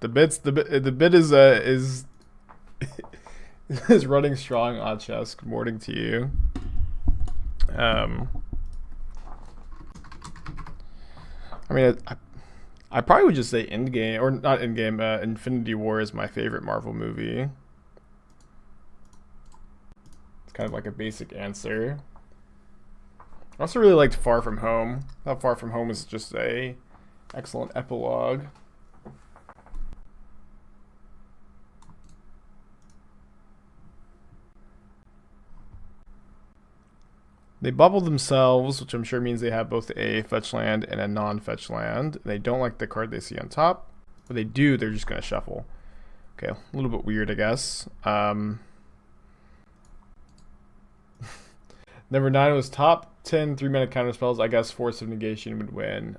The bid is is running strong. Odd chess. Good morning to you. I mean, I probably would just say Endgame, or not Endgame. Infinity War is my favorite Marvel movie. It's kind of like a basic answer. I also really liked Far From Home. That Far From Home is just a excellent epilogue. They bubble themselves, which I'm sure means they have both a fetch land and a non-fetch land. They don't like the card they see on top. But they do, they're just going to shuffle. Okay, a little bit weird, I guess. Number 9 was top 10 3-mana counterspells. I guess Force of Negation would win.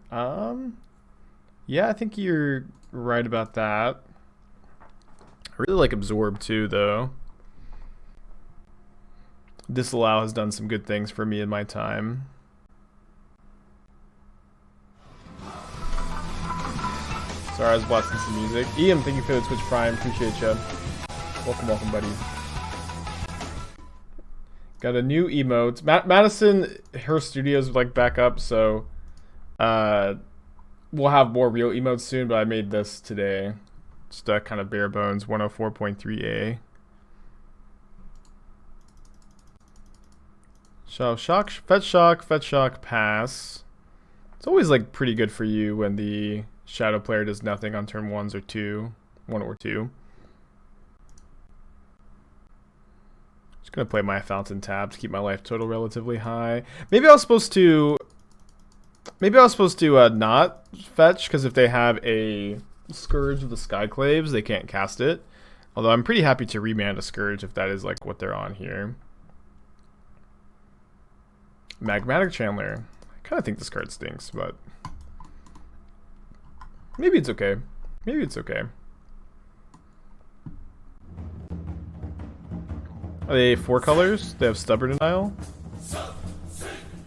Yeah, I think you're right about that. I really like Absorb too, though. Disallow has done some good things for me in my time. Sorry, I was blasting some music. Ian, thank you for the Twitch Prime. Appreciate you. Welcome, buddy. Got a new emote. Madison, her studio's like back up, so we'll have more real emotes soon, but I made this today. Just kind of bare bones 104.3a. So fetch shock, pass. It's always like pretty good for you when the shadow player does nothing on turn 1 or 2. Just gonna play my fountain tap to keep my life total relatively high. Maybe I was supposed to not fetch, because if they have a Scourge of the Skyclaves, they can't cast it. Although I'm pretty happy to remand a Scourge if that is like what they're on here. Magmatic Chandler. I kind of think this card stinks, but maybe it's okay. Maybe it's okay. Are they 4 colors? They have Stubborn Denial?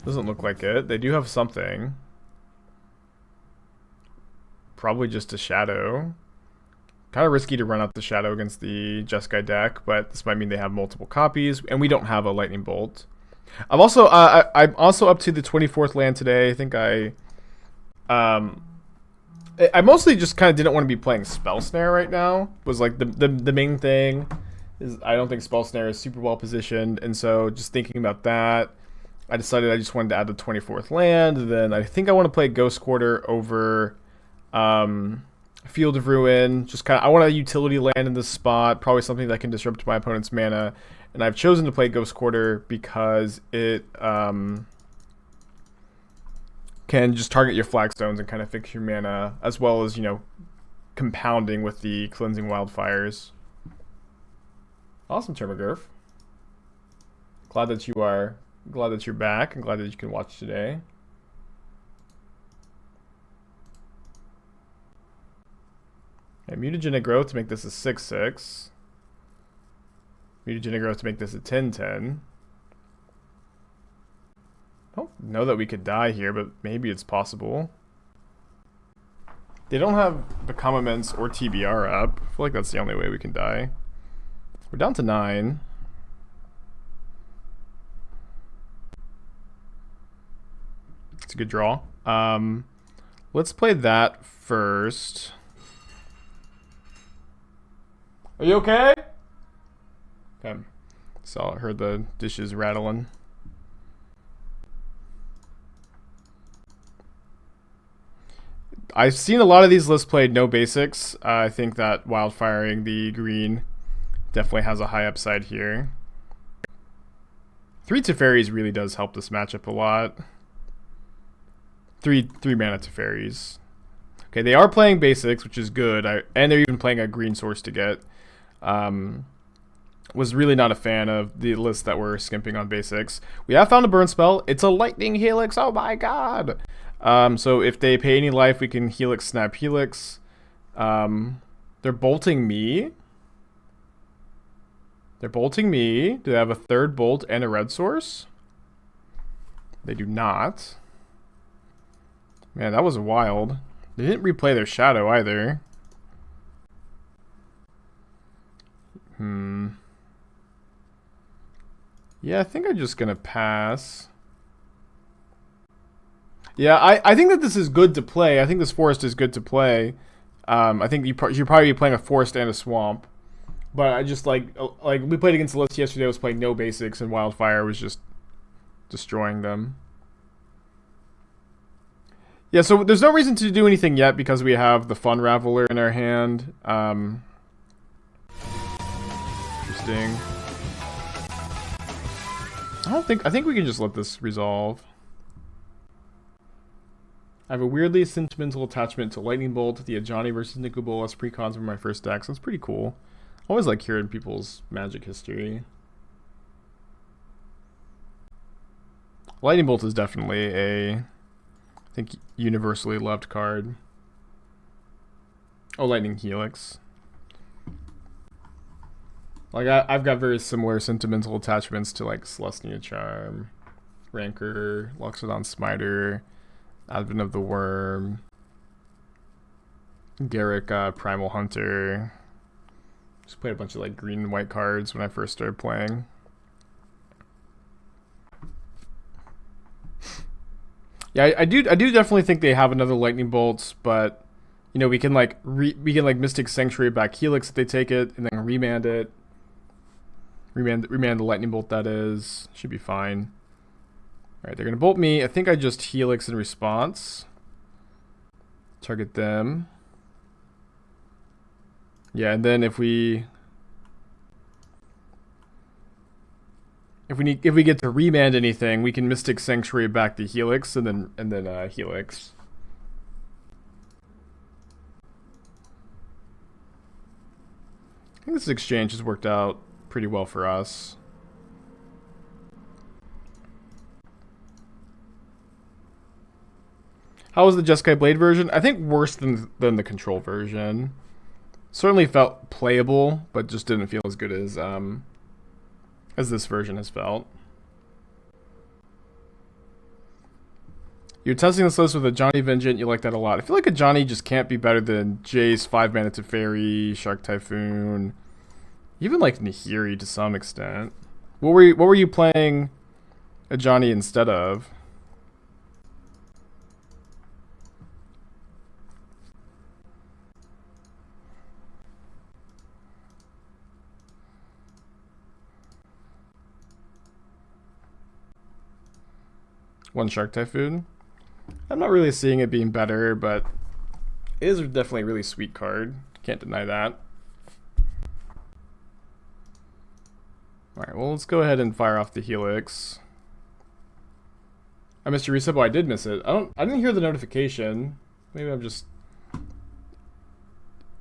Doesn't look like it. They do have something. Probably just a Shadow. Kind of risky to run out the Shadow against the Jeskai deck, but this might mean they have multiple copies, and we don't have a Lightning Bolt. I'm also up to the 24th land today. I think I mostly just kind of didn't want to be playing Spell Snare right now. Was like the main thing is I don't think Spell Snare is super well positioned, and so just thinking about that, I decided I just wanted to add the 24th land. And then I think I want to play Ghost Quarter over Field of Ruin. Just kind of I want a utility land in this spot, probably something that can disrupt my opponent's mana. And I've chosen to play Ghost Quarter because it can just target your Flagstones and kind of fix your mana, as well as, you know, compounding with the Cleansing Wildfires. Awesome, Termagurf. Glad that you're back, and glad that you can watch today. Okay, Mutagenic Growth to make this a 6/6. Mutagenic Growth to make this a 10/10. I don't know that we could die here, but maybe it's possible. They don't have Become Immense or TBR up. I feel like that's the only way we can die. We're down to 9. It's a good draw. Let's play that first. Are you okay? Okay. So I heard the dishes rattling. I've seen a lot of these lists played no basics. I think that wildfiring the green definitely has a high upside here. 3 Teferis really does help this matchup a lot. 3 mana Teferis. Okay, they are playing basics, which is good. And they're even playing a green source to get. Was really not a fan of the lists that were skimping on basics. We have found a burn spell. It's a Lightning Helix. Oh my god. So if they pay any life, we can Helix, Snap Helix. They're bolting me. Do they have a 3rd bolt and a red source? They do not. Man, that was wild. They didn't replay their shadow either. Yeah, I think I'm just gonna pass. Yeah, I think that this is good to play. I think this forest is good to play. I think you should probably be playing a forest and a swamp. But I just like we played against the list yesterday. I was playing no basics, and Wildfire was just destroying them. Yeah, so there's no reason to do anything yet because we have the Fun Raveler in our hand. Interesting. I think we can just let this resolve. I have a weirdly sentimental attachment to Lightning Bolt, the Ajani versus Nicol Bolas precons from my first deck, so it's pretty cool. I always like hearing people's Magic history. Lightning Bolt is definitely I think, universally loved card. Oh, Lightning Helix. Like, I've got very similar sentimental attachments to, like, Celestia Charm, Rancor, Loxodon Smiter, Advent of the Worm, Garrick Primal Hunter. Just played a bunch of like green and white cards when I first started playing. Yeah, I do definitely think they have another Lightning Bolt, but you know we can like Mystic Sanctuary back Helix if they take it, and then remand it. Remand the Lightning Bolt, that is. Should be fine. Alright, they're gonna bolt me. I think I just Helix in response. Target them. Yeah, and then if we get to remand anything, we can Mystic Sanctuary back to Helix and then Helix. I think this exchange has worked out pretty well for us. How was the Jeskai Blade version? I think worse than the Control version. Certainly felt playable, but just didn't feel as good as this version has felt. You're testing this list with a Johnny Vengeant. You like that a lot. I feel like a Johnny just can't be better than Jace, 5-mana Teferi, Shark Typhoon, even like Nahiri to some extent. What were you playing a Johnny instead of? One Shark Typhoon. I'm not really seeing it being better, but it is definitely a really sweet card. Can't deny that. Alright, well, let's go ahead and fire off the Helix. I missed your reset. Oh, I did miss it. I didn't hear the notification. Maybe I'm just,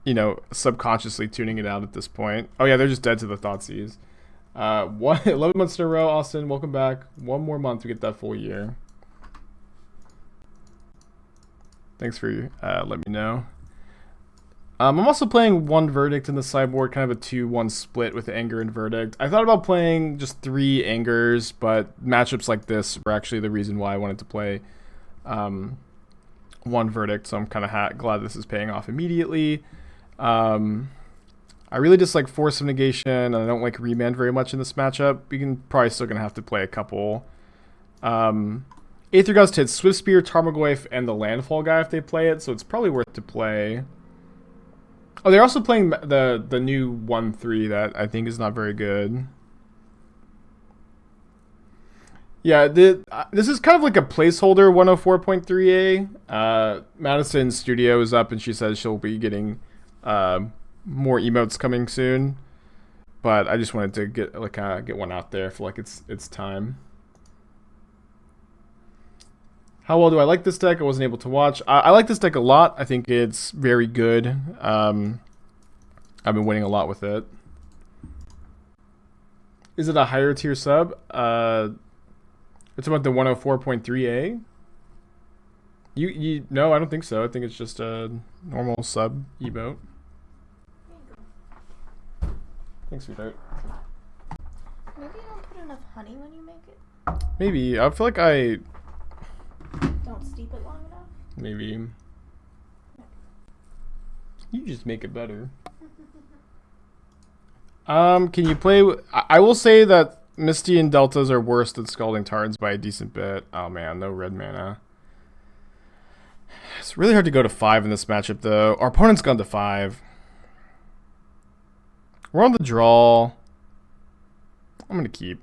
you know, subconsciously tuning it out at this point. Oh yeah, they're just dead to the Thoughtseize. 11 months in a row, Austin. Welcome back. One more month to get that full year. Thanks for letting me know. I'm also playing one Verdict in the sideboard, kind of a 2-1 split with Anger and Verdict. I thought about playing just 3 Angers, but matchups like this were actually the reason why I wanted to play one Verdict, so I'm kind of glad this is paying off immediately. I really dislike Force of Negation, and I don't like Remand very much in this matchup. You can probably still going to have to play a couple. Aether Gust hits Swift Spear, Tarmogoyf, and the Landfall guy if they play it, so it's probably worth to play. Oh, they're also playing the new 1-3 that I think is not very good. Yeah, this is kind of like a placeholder 104.3a. Madison's studio is up, and she says she'll be getting more emotes coming soon. But I just wanted to get one out there for like it's time. How well do I like this deck? I wasn't able to watch. I like this deck a lot. I think it's very good. I've been winning a lot with it. Is it a higher tier sub? It's about the 104.3a. No, I don't think so. I think it's just a normal sub emote. Thanks, sweetheart. Maybe you don't put enough honey when you make it. Maybe. I feel like I don't steep it long enough. Maybe. You just make it better. Can you play? I will say that Misty and Deltas are worse than Scalding Tarns by a decent bit. Oh man, no red mana. It's really hard to go to 5 in this matchup, though. Our opponent's gone to 5. We're on the draw. I'm gonna keep.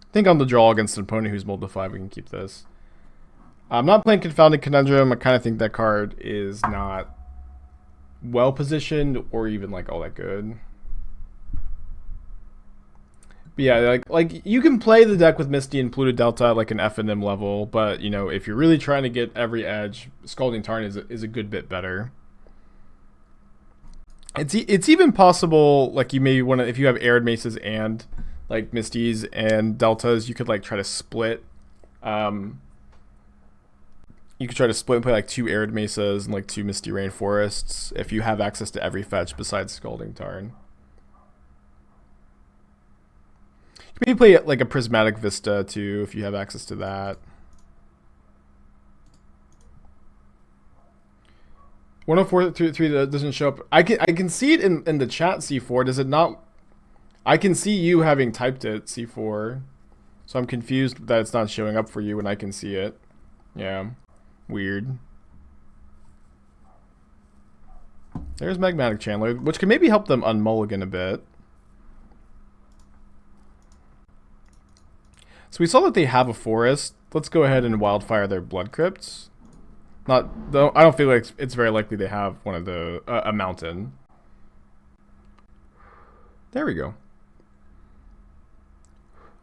I think on the draw against an opponent who's mulled to 5, we can keep this. I'm not playing Confounded Conundrum. I kind of think that card is not well positioned or even like all that good. But yeah, like you can play the deck with Misty and Polluted Delta at like an F and M level, but you know, if you're really trying to get every edge, Scalding Tarn is a good bit better. It's even possible, like you may want to, if you have Arid Maces and like Misties and Deltas, you could like try to split. You could try to split and play like 2 Arid Mesas and like 2 Misty Rainforests if you have access to every fetch besides Scalding Tarn. You can maybe play like a Prismatic Vista too if you have access to that. 104.3 that doesn't show up. I can see it in the chat, C4. Does it not? I can see you having typed it, C4. So I'm confused that it's not showing up for you when I can see it. Yeah. Weird. There's Magmatic Chandler, which can maybe help them unmulligan a bit. So we saw that they have a forest. Let's go ahead and wildfire their Blood Crypts. Not though. I don't feel like it's very likely they have one of the a mountain. There we go.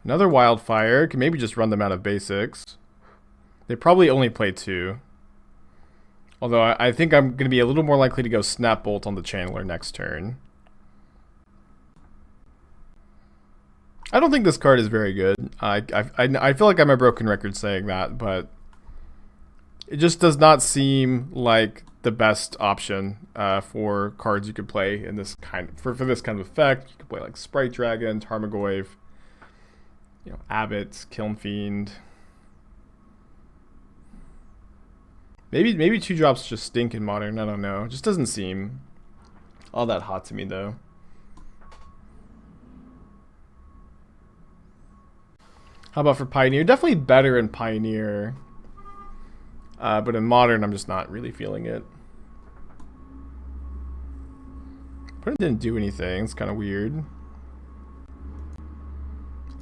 Another wildfire. Can maybe just run them out of basics. They probably only play 2. Although I think I'm going to be a little more likely to go Snap Bolt on the Channeler next turn. I don't think this card is very good. I feel like I'm a broken record saying that, but it just does not seem like the best option for cards you could play in this for this kind of effect. You could play like Sprite Dragon, Tarmogoyf, you know, Abbot, Kiln Fiend. Maybe 2-drops just stink in Modern. I don't know. It just doesn't seem all that hot to me though. How about for Pioneer? Definitely better in Pioneer. But in Modern, I'm just not really feeling it. But it didn't do anything. It's kind of weird.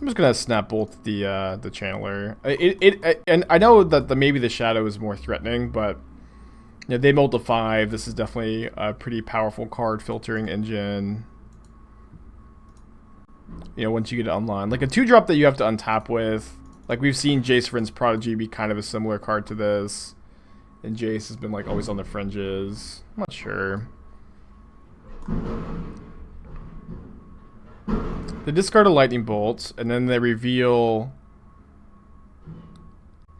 I'm just gonna Snap Bolt the Channeler. And I know that maybe the Shadow is more threatening, but you know, they mulled to 5. This is definitely a pretty powerful card filtering engine. You know, once you get it online, like a 2-drop that you have to untap with. Like we've seen Jace Vryn's Prodigy be kind of a similar card to this, and Jace has been like always on the fringes. I'm not sure. They discard a Lightning Bolt, and then they reveal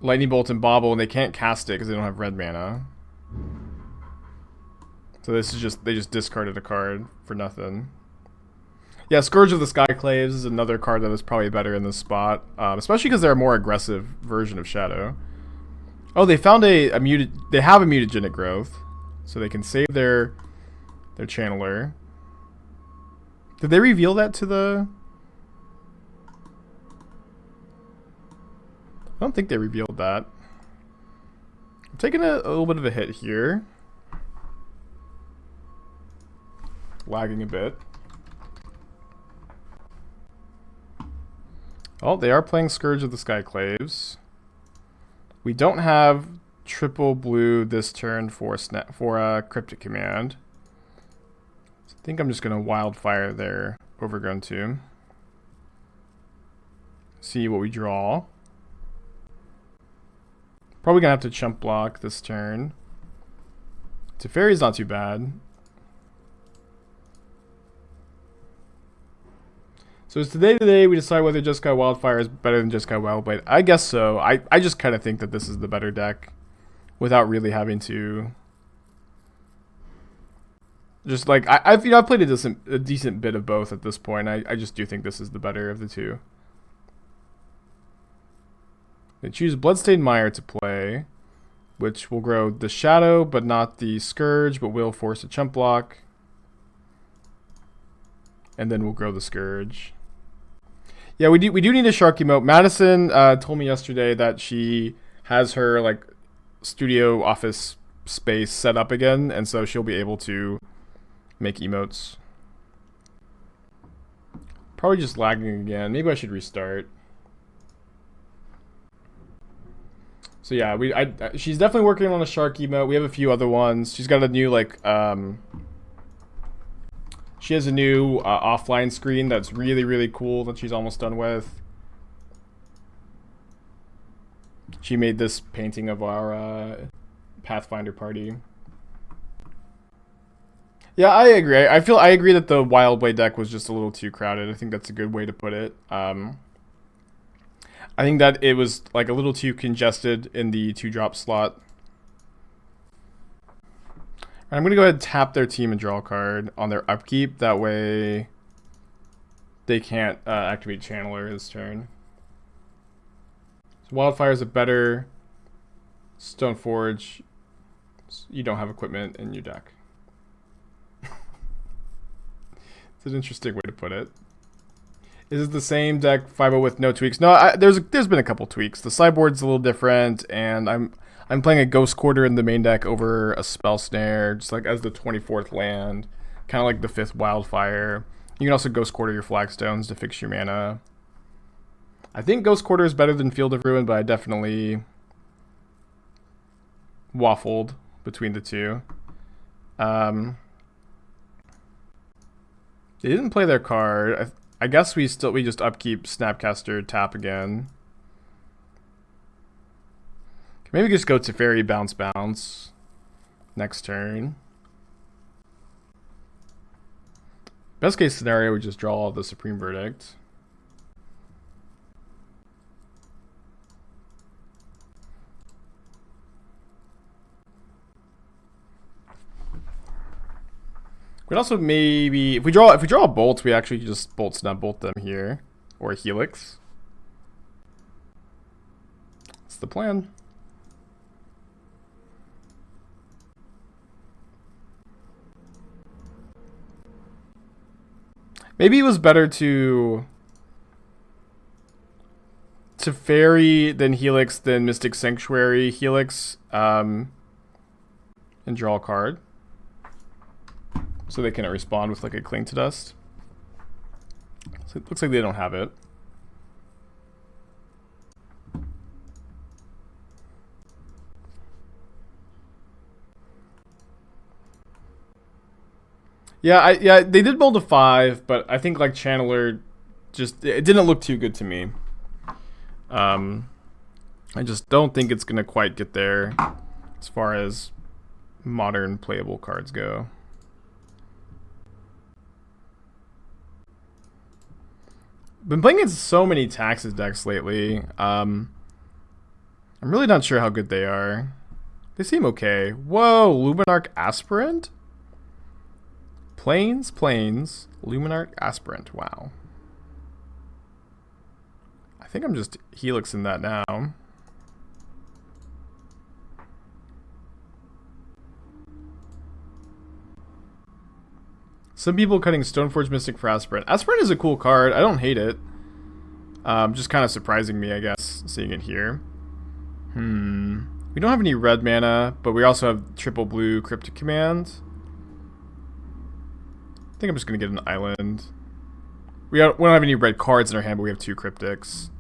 Lightning Bolt and Bobble, and they can't cast it because they don't have red mana. So this is just, they just discarded a card for nothing. Yeah, Scourge of the Skyclaves is another card that is probably better in this spot, especially because they're a more aggressive version of Shadow. Oh, they found they have a mutagenic growth, so they can save their Channeler. Did they reveal that to the? I don't think they revealed that. I'm taking a little bit of a hit here. Lagging a bit. Oh, they are playing Scourge of the Skyclaves. We don't have triple blue this turn for Cryptic Command. So I think I'm just going to wildfire their Overgrown Tomb. See what we draw. Probably going to have to chump block this turn. Teferi's not too bad. So is today we decide whether Jeskai Wildfire is better than Jeskai Wildblade? I guess so. I just kind of think that this is the better deck without really having to. Just like I've played a decent bit of both at this point. I just do think this is the better of the two. They choose Bloodstained Mire to play, which will grow the Shadow but not the Scourge, but will force a chump block. and then we'll grow the Scourge. Yeah, we do need a Shark emote. Madison told me yesterday that she has her like studio office space set up again, and so she'll be able to make emotes. Probably just lagging again. Maybe I should restart. So yeah, she's definitely working on a Shark emote. We have a few other ones. She's got a new like she has a new offline screen that's really cool that she's almost done with. She made this painting of our Pathfinder party. Yeah, I agree. I agree that the Wildblade deck was just a little too crowded. I think that's a good way to put it. I think that it was like a little too congested in the 2-drop slot. I'm going to go ahead and tap their team and draw a card on their upkeep. That way they can't activate Channeler this turn. So Wildfire is a better Stoneforge. You don't have equipment in your deck. It's an interesting way to put it. Is it the same deck 5-0 with no tweaks? No, there's been a couple tweaks. The sideboard's a little different, and I'm playing a Ghost Quarter in the main deck over a Spell Snare, just like as the 24th land, kind of like the 5th Wildfire. You can also Ghost Quarter your Flagstones to fix your mana. I think Ghost Quarter is better than Field of Ruin, but I definitely waffled between the two. They didn't play their card. I guess we just upkeep Snapcaster, tap again. Maybe just go Teferi, bounce next turn. Best case scenario, we just draw the Supreme Verdict. We'd also maybe if we draw a bolt, we actually just snap bolt them here, or a Helix. That's the plan. Maybe it was better to Teferi than Helix than Mystic Sanctuary Helix, and draw a card. So they can't respond with like a Cling to Dust. So it looks like they don't have it. Yeah, they did build a 5, but I think like Channeler it didn't look too good to me. I just don't think it's gonna quite get there as far as modern playable cards go. Been playing against so many Taxes decks lately. I'm really not sure how good they are. They seem okay. Whoa, Luminarch Aspirant? Plains, Luminarch Aspirant. Wow. I think I'm just helixing that now. Some people cutting Stoneforge Mystic for Aspirant. Aspirant is a cool card. I don't hate it. Just kind of surprising me, I guess, seeing it here. We don't have any red mana, but we also have triple blue Cryptic Command. I think I'm just going to get an island. We don't have any red cards in our hand, but we have 2 Cryptics.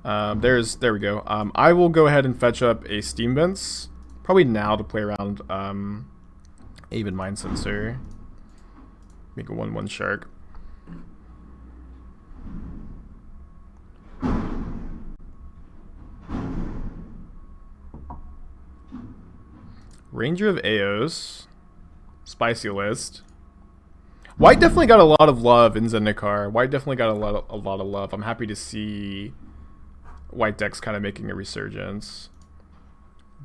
There we go. I will go ahead and fetch up a Steam Vents. Probably now to play around Aven Mind Sensor. Make a 1/1 Shark. Ranger of Eos. Spicy List. White definitely got a lot of love in Zendikar. White definitely got a lot of love. I'm happy to see White decks kind of making a resurgence.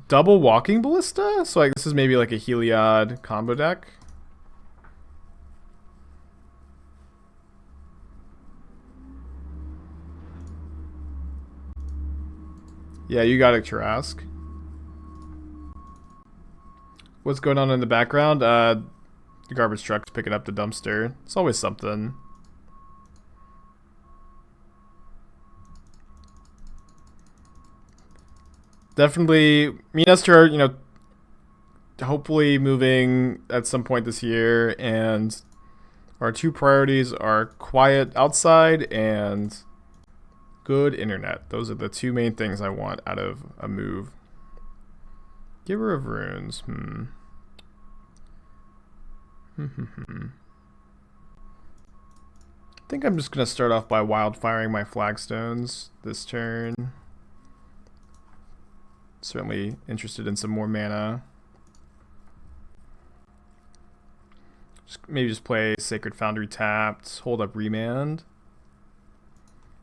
Double Walking Ballista? So like this is maybe like a Heliod combo deck. Yeah, you got it, Trask. What's going on in the background? The garbage truck's picking up the dumpster. It's always something. definitely, me and Esther are, hopefully moving at some point this year, and our two priorities are quiet outside and good internet. Those are the two main things I want out of a move. Giver of Runes. I think I'm just going to start off by wildfiring my flagstones this turn. Certainly interested in some more mana. Maybe just play Sacred Foundry tapped, hold up Remand.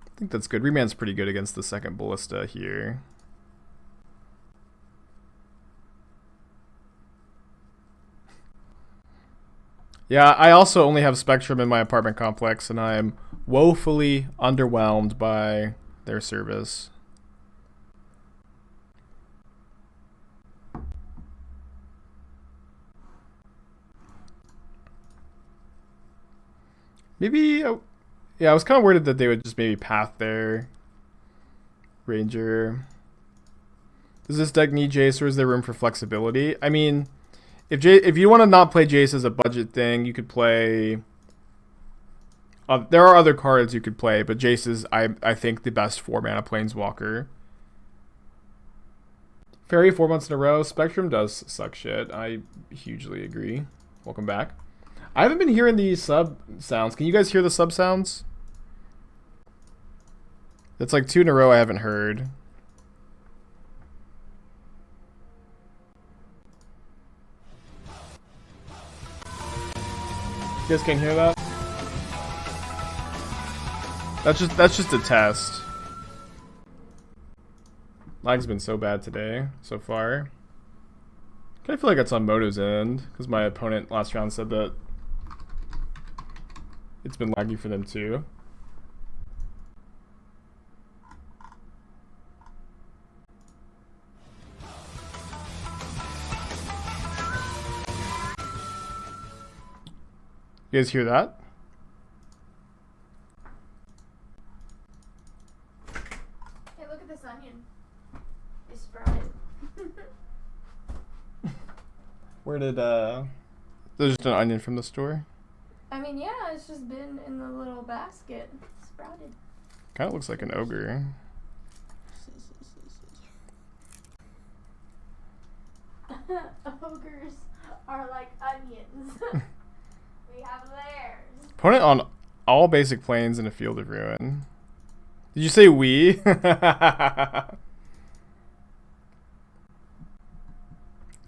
I think that's good. Remand's pretty good against the second Ballista here. Yeah, I also only have Spectrum in my apartment complex, and I am woefully underwhelmed by their service. Maybe, yeah, I was kind of worried that they would just maybe path their Ranger. Does this deck need Jace, or is there room for flexibility? I mean, if you want to not play Jace as a budget thing, you could play... there are other cards you could play, but Jace is, I think, the best 4-mana Planeswalker. Fairy 4 months in a row. Spectrum does suck shit. I hugely agree. Welcome back. I haven't been hearing these sub sounds. Can you guys hear the sub sounds? It's like 2 in a row I haven't heard. You guys can't hear that? That's just a test. Lag's been so bad today, so far. Kind of feel like it's on Moto's end, because my opponent last round said that it's been laggy for them too. You guys hear that? Hey, look at this onion. It sprouted. Where did there's just an onion from the store? I mean, yeah, it's just been in the little basket. It sprouted. Kind of looks like an ogre. Ogres are like onions. We have layers. Opponent on all basic planes in a field of ruin. Did you say we?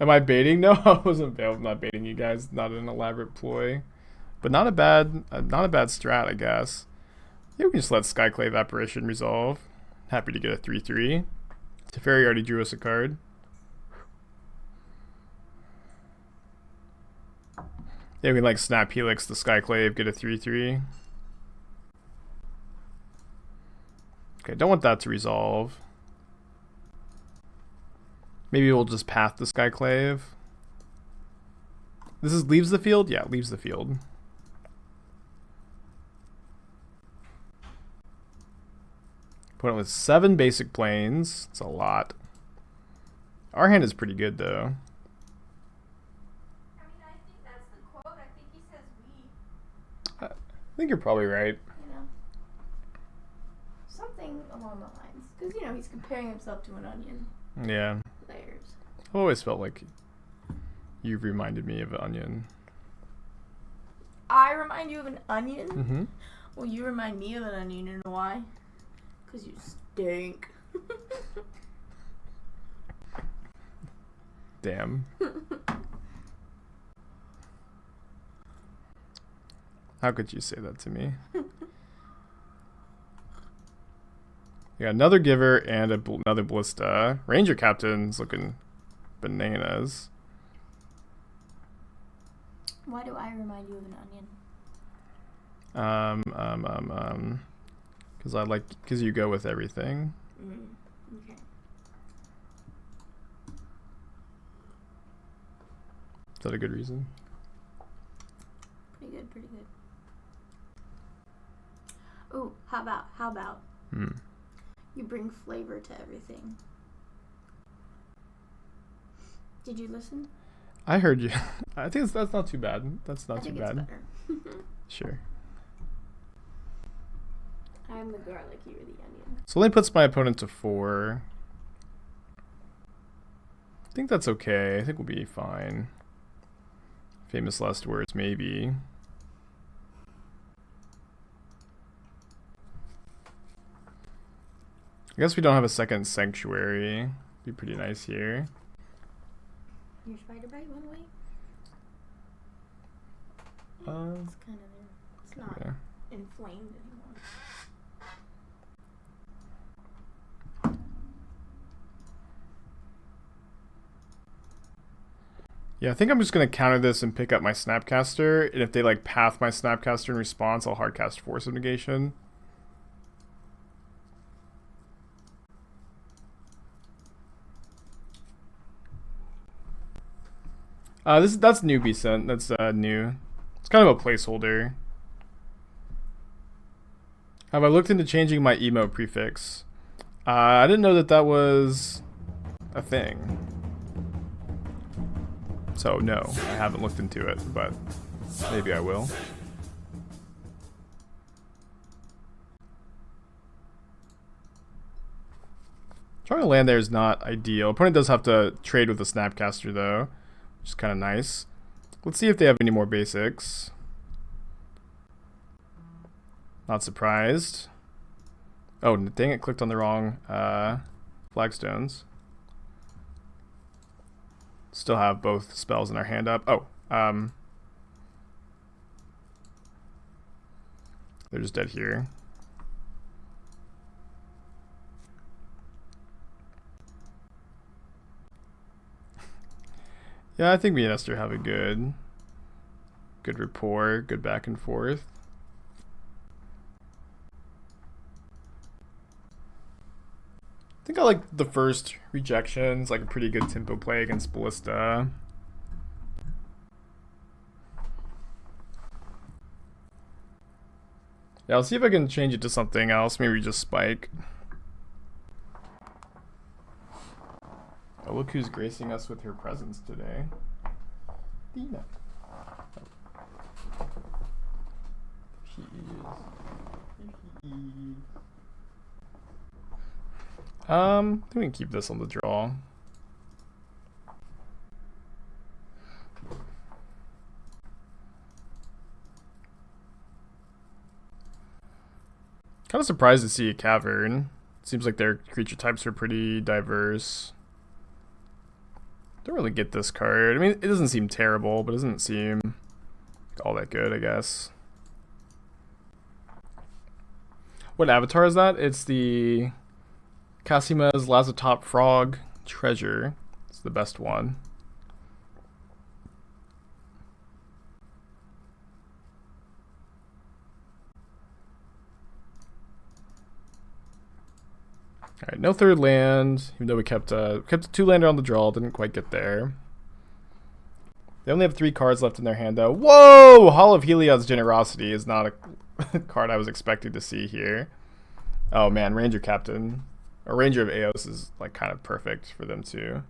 Am I baiting? No, I wasn't. I'm not baiting you guys. Not an elaborate ploy, but not a bad strat, I guess. Yeah, we can just let Skyclave Apparition resolve. Happy to get a 3/3. Teferi already drew us a card. Yeah, we can like Snap Helix the Skyclave, get a 3/3. Okay, don't want that to resolve. Maybe we'll just path the Skyclave. This is leaves the field? Yeah, leaves the field. Opponent with 7 basic planes. It's a lot. Our hand is pretty good though. I mean, I think that's the quote. I think he says we. I think you're probably right. You know, something along the lines, because he's comparing himself to an onion. Yeah. Layers. I've always felt like you've reminded me of an onion. I remind you of an onion? Mm-hmm. Well, you remind me of an onion, and why? Because you stink. Damn. How could you say that to me? You got another Giver and another Ballista. Ranger Captain's looking bananas. Why do I remind you of an onion? Because you go with everything. Okay. Is that a good reason? Pretty good. Oh, how about? You bring flavor to everything. Did you listen? I heard you. I think that's not too bad. That's not I too think bad. it's better. Sure. I'm the garlic, you're the onion. So only puts my opponent to 4. I think that's okay. I think we'll be fine. Famous last words, maybe. I guess we don't have a second sanctuary. Be pretty nice here. Your spider bite went away? It's kind of there. It's not inflamed anymore. Yeah, I think I'm just going to counter this and pick up my Snapcaster. And if they like path my Snapcaster in response, I'll hardcast Force of Negation. That's newbie sent. That's new. It's kind of a placeholder. Have I looked into changing my emo prefix? I didn't know that was a thing. So no, I haven't looked into it, but maybe I will. Trying to land there is not ideal. Opponent does have to trade with the Snapcaster though, which is kind of nice. Let's see if they have any more basics. Not surprised. Oh, dang it, clicked on the wrong flagstones. Still have both spells in our hand up. Oh, they're just dead here. Yeah, I think me and Esther have a good rapport, good back and forth. I think I like the first rejection. It's like a pretty good tempo play against Ballista. Yeah, I'll see if I can change it to something else. Maybe just Spike. Oh, look who's gracing us with her presence today. Dina. Oh. She is. I think we can keep this on the draw. Kind of surprised to see a cavern. Seems like their creature types are pretty diverse. Don't really get this card. I mean, it doesn't seem terrible, but it doesn't seem all that good, I guess. What avatar is that? It's the Casima's Lazatop Frog Treasure. It's the best one. Alright, no third land, even though we kept a 2-lander on the draw, didn't quite get there. They only have 3 cards left in their hand though. Whoa! Hall of Heliod's Generosity is not a card I was expecting to see here. Oh man, Ranger Captain. A Ranger of Eos is like kind of perfect for them too.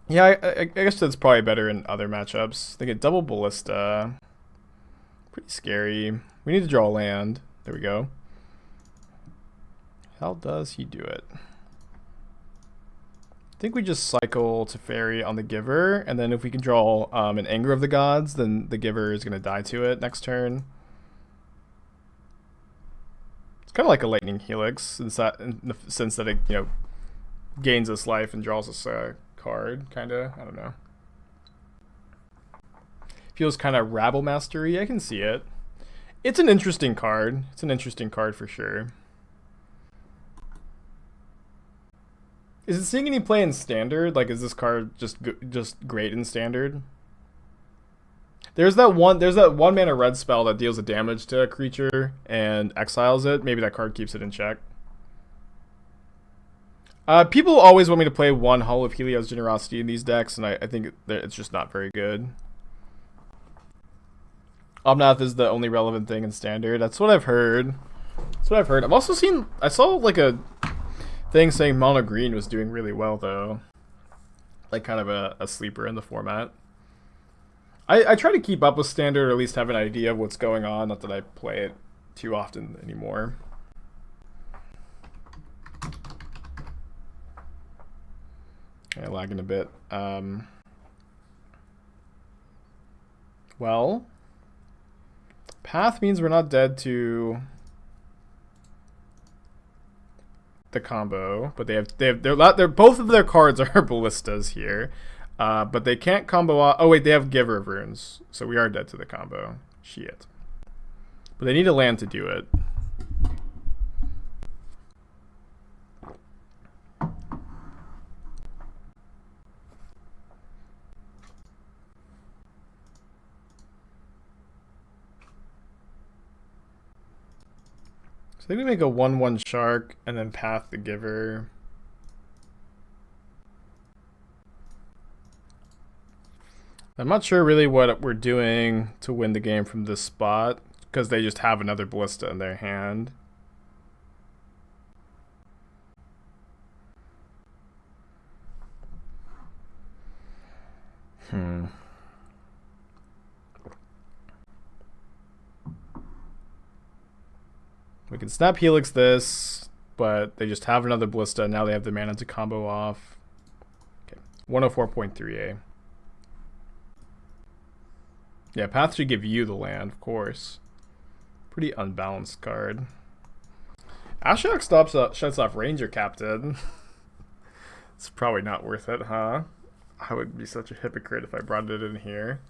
Yeah, I guess that's probably better in other matchups. They get double Ballista. Pretty scary. We need to draw a land. There we go. How does he do it? I think we just cycle Teferi on the Giver, and then if we can draw an Anger of the Gods, then the Giver is going to die to it next turn. It's kind of like a Lightning Helix in the sense that it, you know, gains us life and draws us a card, kind of. I don't know. Feels kind of Rabble Mastery. I can see it. It's an interesting card. It's an interesting card for sure. Is it seeing any play in Standard? Like, is this card just great in Standard? There's that one mana red spell that deals a damage to a creature and exiles it. Maybe that card keeps it in check. People always want me to play one Hall of Heliod's Generosity in these decks, and I think it's just not very good. Omnath is the only relevant thing in Standard. That's what I've heard. I've also seen. I saw like a thing saying mono green was doing really well though. Like kind of a sleeper in the format. I try to keep up with standard, or at least have an idea of what's going on. Not that I play it too often anymore. Lagging a bit. Well, path means we're not dead to the combo, but they're both of their cards are ballistas here. But they can't combo off. Oh wait, they have Giver of Runes, so we are dead to the combo. Shit. But they need a land to do it. So I think we make a 1/1 Shark and then Path the Giver. I'm not sure really what we're doing to win the game from this spot, because they just have another Ballista in their hand. We can Snap Helix this, but they just have another Ballista, and now they have the mana to combo off. Okay, 104.3A. Yeah, Path should give you the land, of course. Pretty unbalanced card. Ashiok shuts off Ranger Captain. It's probably not worth it, huh? I would be such a hypocrite if I brought it in here.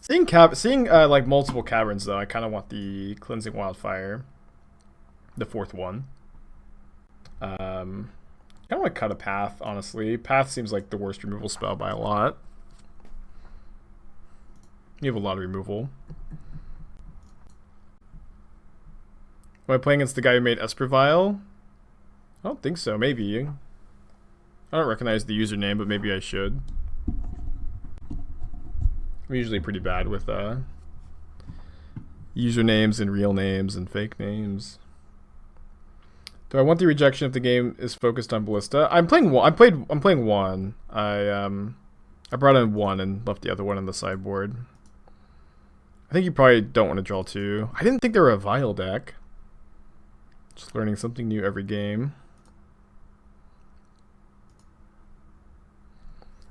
Seeing like multiple caverns though, I kind of want the Cleansing Wildfire, the 4th one. I don't want to cut a Path, honestly. Path seems like the worst removal spell by a lot. You have a lot of removal. Am I playing against the guy who made Espervile? I don't think so, maybe. I don't recognize the username, but maybe I should. I'm usually pretty bad with usernames and real names and fake names. Do I want the rejection if the game is focused on Ballista? I'm playing one. I'm playing one. I brought in one and left the other one on the sideboard. I think you probably don't want to draw two. I didn't think they were a Vile deck. Just learning something new every game.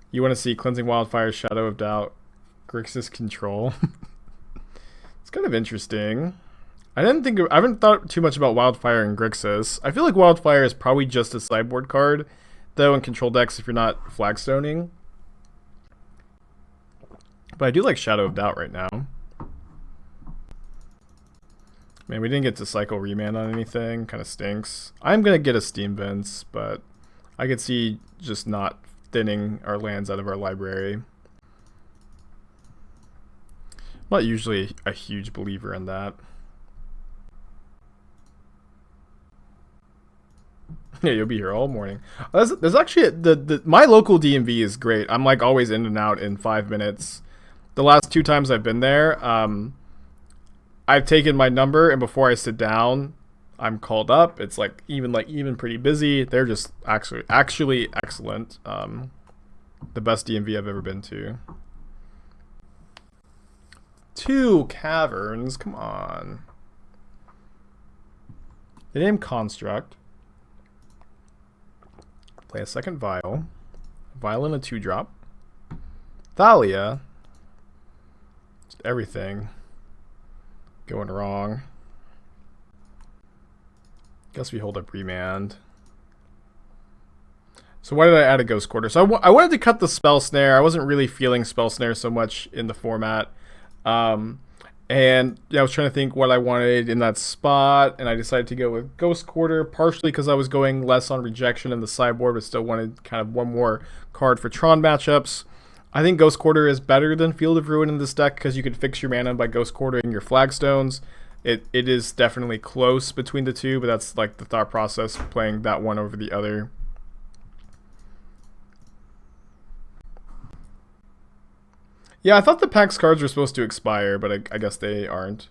You want to see Cleansing Wildfire, Shadow of Doubt, Grixis Control. It's kind of interesting. I haven't thought too much about Wildfire and Grixis. I feel like Wildfire is probably just a sideboard card, though, in control decks if you're not flagstoning. But I do like Shadow of Doubt right now. Man, we didn't get to cycle Remand on anything. Kind of stinks. I'm going to get a Steam Vents, but I could see just not thinning our lands out of our library. I'm not usually a huge believer in that. Yeah, you'll be here all morning. There's actually my local DMV is great. I'm like always in and out in 5 minutes. The last 2 times I've been there, I've taken my number, and before I sit down, I'm called up. It's like even pretty busy. They're just actually excellent. The best DMV I've ever been to. 2 caverns, come on. They name Construct. Play a second Vial. Vial and a 2-drop. Thalia. Just everything going wrong. Guess we hold up Remand. So why did I add a Ghost Quarter? So I wanted to cut the Spell Snare. I wasn't really feeling Spell Snare so much in the format. And yeah, I was trying to think what I wanted in that spot, and I decided to go with Ghost Quarter, partially because I was going less on rejection in the sideboard, but still wanted kind of one more card for Tron matchups. I think Ghost Quarter is better than Field of Ruin in this deck because you can fix your mana by Ghost Quartering your Flagstones. It is definitely close between the two, but that's like the thought process, playing that one over the other. Yeah, I thought the PAX cards were supposed to expire, but I guess they aren't.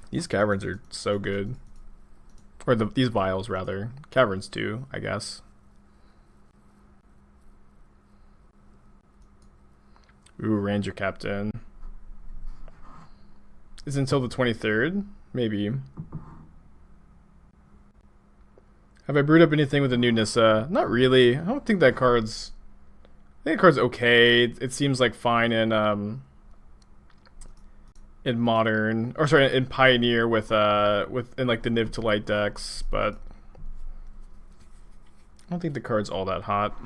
These caverns are so good. Or these vials, rather. Caverns too, I guess. Ooh, Ranger Captain. Is until the 23rd? Maybe. Have I brewed up anything with the new Nissa? Not really. I don't think that card's... I think the card's okay. It seems like fine in Modern, or sorry, in Pioneer with in like the Niv to Light decks, but I don't think the card's all that hot.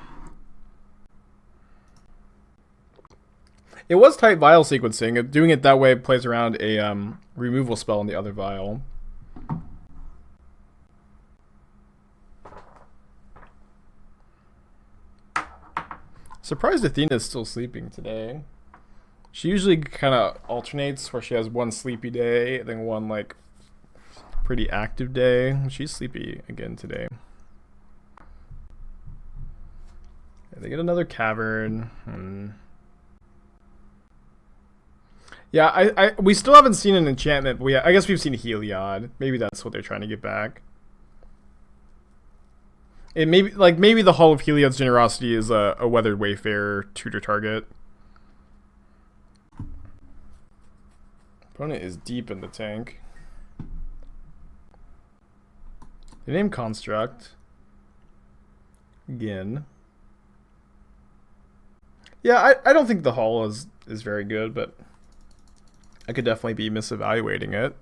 It was tight vial sequencing. Doing it that way plays around a removal spell in the other vial. Surprised Athena's still sleeping today. She usually kind of alternates where she has one sleepy day, then one like pretty active day. She's sleepy again today. They get another cavern. Yeah, we still haven't seen an enchantment, but I guess we've seen Heliod. Maybe that's what they're trying to get back. It maybe the Hall of Heliod's Generosity is a Weathered Wayfarer tutor target. Opponent is deep in the tank. They name Construct. Again. Yeah, I don't think the Hall is very good, but I could definitely be misevaluating it.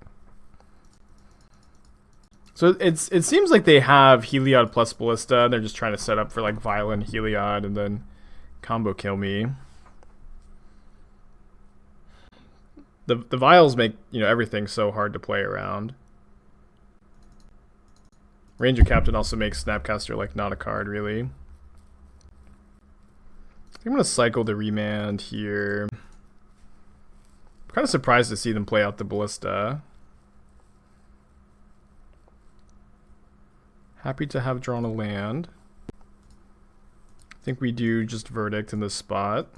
So it seems like they have Heliod plus Ballista, and they're just trying to set up for like Violent Heliod and then combo kill me. The vials make, everything so hard to play around. Ranger Captain also makes Snapcaster like not a card really. I'm gonna cycle the Remand here. I'm kind of surprised to see them play out the Ballista. Happy to have drawn a land. I think we do just Verdict in this spot.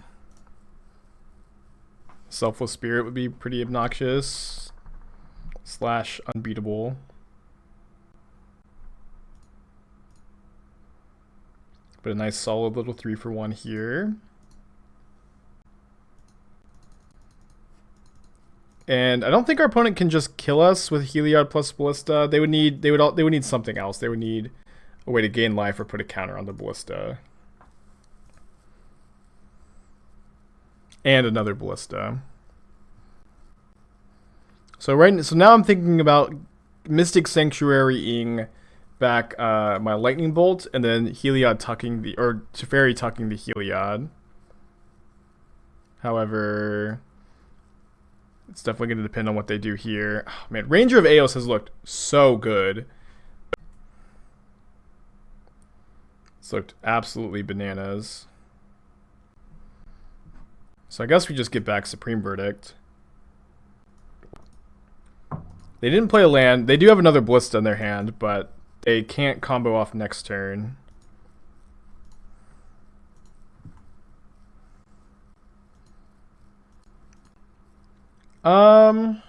Selfless Spirit would be pretty obnoxious. / unbeatable. But a nice solid little 3-for-1 here. And I don't think our opponent can just kill us with Heliod plus Ballista. They would need something else. They would need a way to gain life or put a counter on the Ballista. And another Ballista. So now I'm thinking about Mystic Sanctuary-ing back my Lightning Bolt, and then Heliod Teferi tucking the Heliod. However, it's definitely going to depend on what they do here. Oh, man, Ranger of Eos has looked so good. It's looked absolutely bananas. So I guess we just get back Supreme Verdict. They didn't play a land. They do have another Ballista in their hand, but they can't combo off next turn. I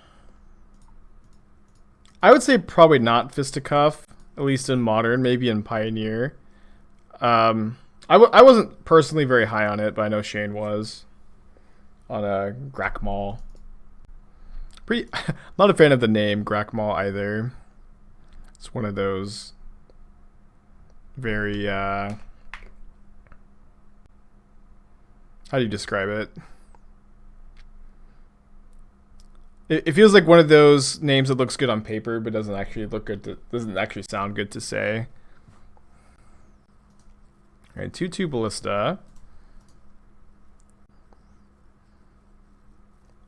would say probably not Fisticuff, at least in Modern, maybe in Pioneer. I wasn't personally very high on it, but I know Shane was. On a Grakmaw. Not a fan of the name Grakmaw either. It's one of those very how do you describe it? It feels like one of those names that looks good on paper but doesn't actually doesn't actually sound good to say. Alright, 2/2 Ballista.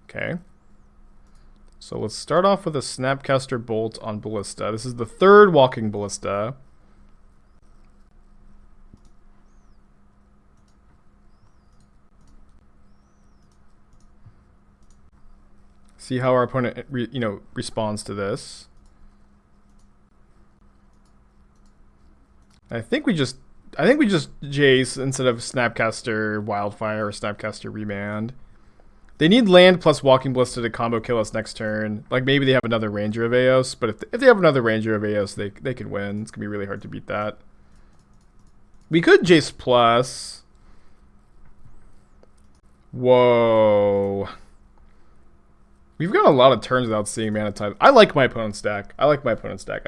Okay. So let's start off with a Snapcaster Bolt on Ballista. This is the third Walking Ballista. See how our opponent responds to this. I think we just Jace instead of Snapcaster Wildfire or Snapcaster Remand. They need land plus Walking Ballista to combo kill us next turn. Like, maybe they have another Ranger of Eos, but if they have another Ranger of Eos, they could win. It's going to be really hard to beat that. We could Jace plus. Whoa. We've got a lot of turns without seeing mana type. I like my opponent's deck. I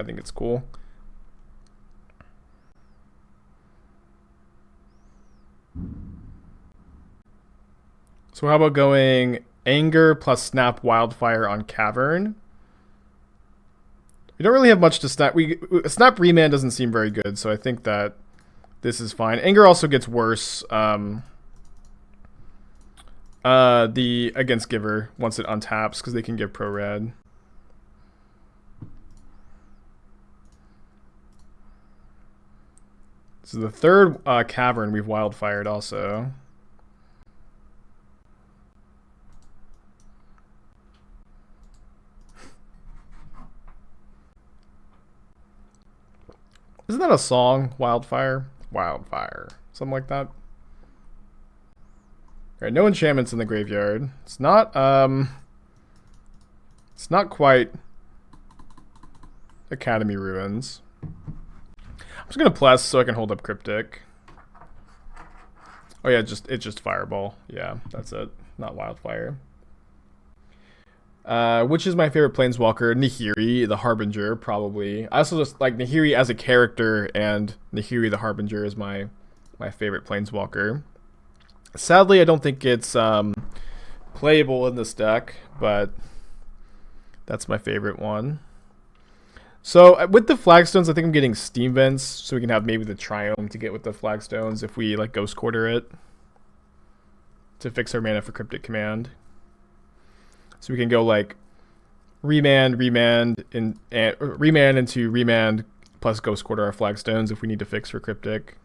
think it's cool. So how about going Anger plus Snap Wildfire on Cavern? We don't really have much to snap. Snap Remand doesn't seem very good, so I think that this is fine. Anger also gets worse against Giver once it untaps because they can give pro red. This is the third Cavern we've wildfired also. Isn't that a song? Wildfire? Wildfire. Something like that. Alright, no enchantments in the graveyard. It's not quite Academy Ruins. I'm just gonna plus so I can hold up Cryptic. Oh yeah, it's just Fireball. Yeah, that's it. Not Wildfire. Which is my favorite Planeswalker? Nahiri, the Harbinger, probably. I also just like Nahiri as a character, and Nahiri the Harbinger is my favorite Planeswalker. Sadly, I don't think it's playable in this deck, but that's my favorite one. So with the Flagstones, I think I'm getting Steam Vents, so we can have maybe the Triome to get with the Flagstones if we like Ghost Quarter it to fix our mana for Cryptic Command. So we can go like remand into Remand plus Ghost Quarter our Flagstones if we need to fix for Cryptic.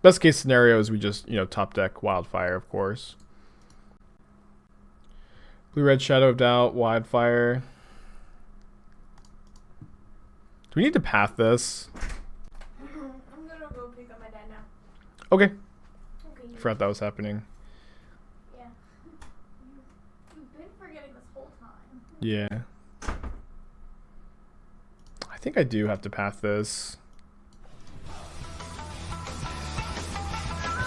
Best case scenario is we just, top deck Wildfire, of course. Blue-red Shadow of Doubt, Wildfire. Do we need to path this? I'm gonna go pick up my dad now. Okay. Forgot that was happening. Yeah. You've been forgetting this whole time. Yeah. I think I do have to path this.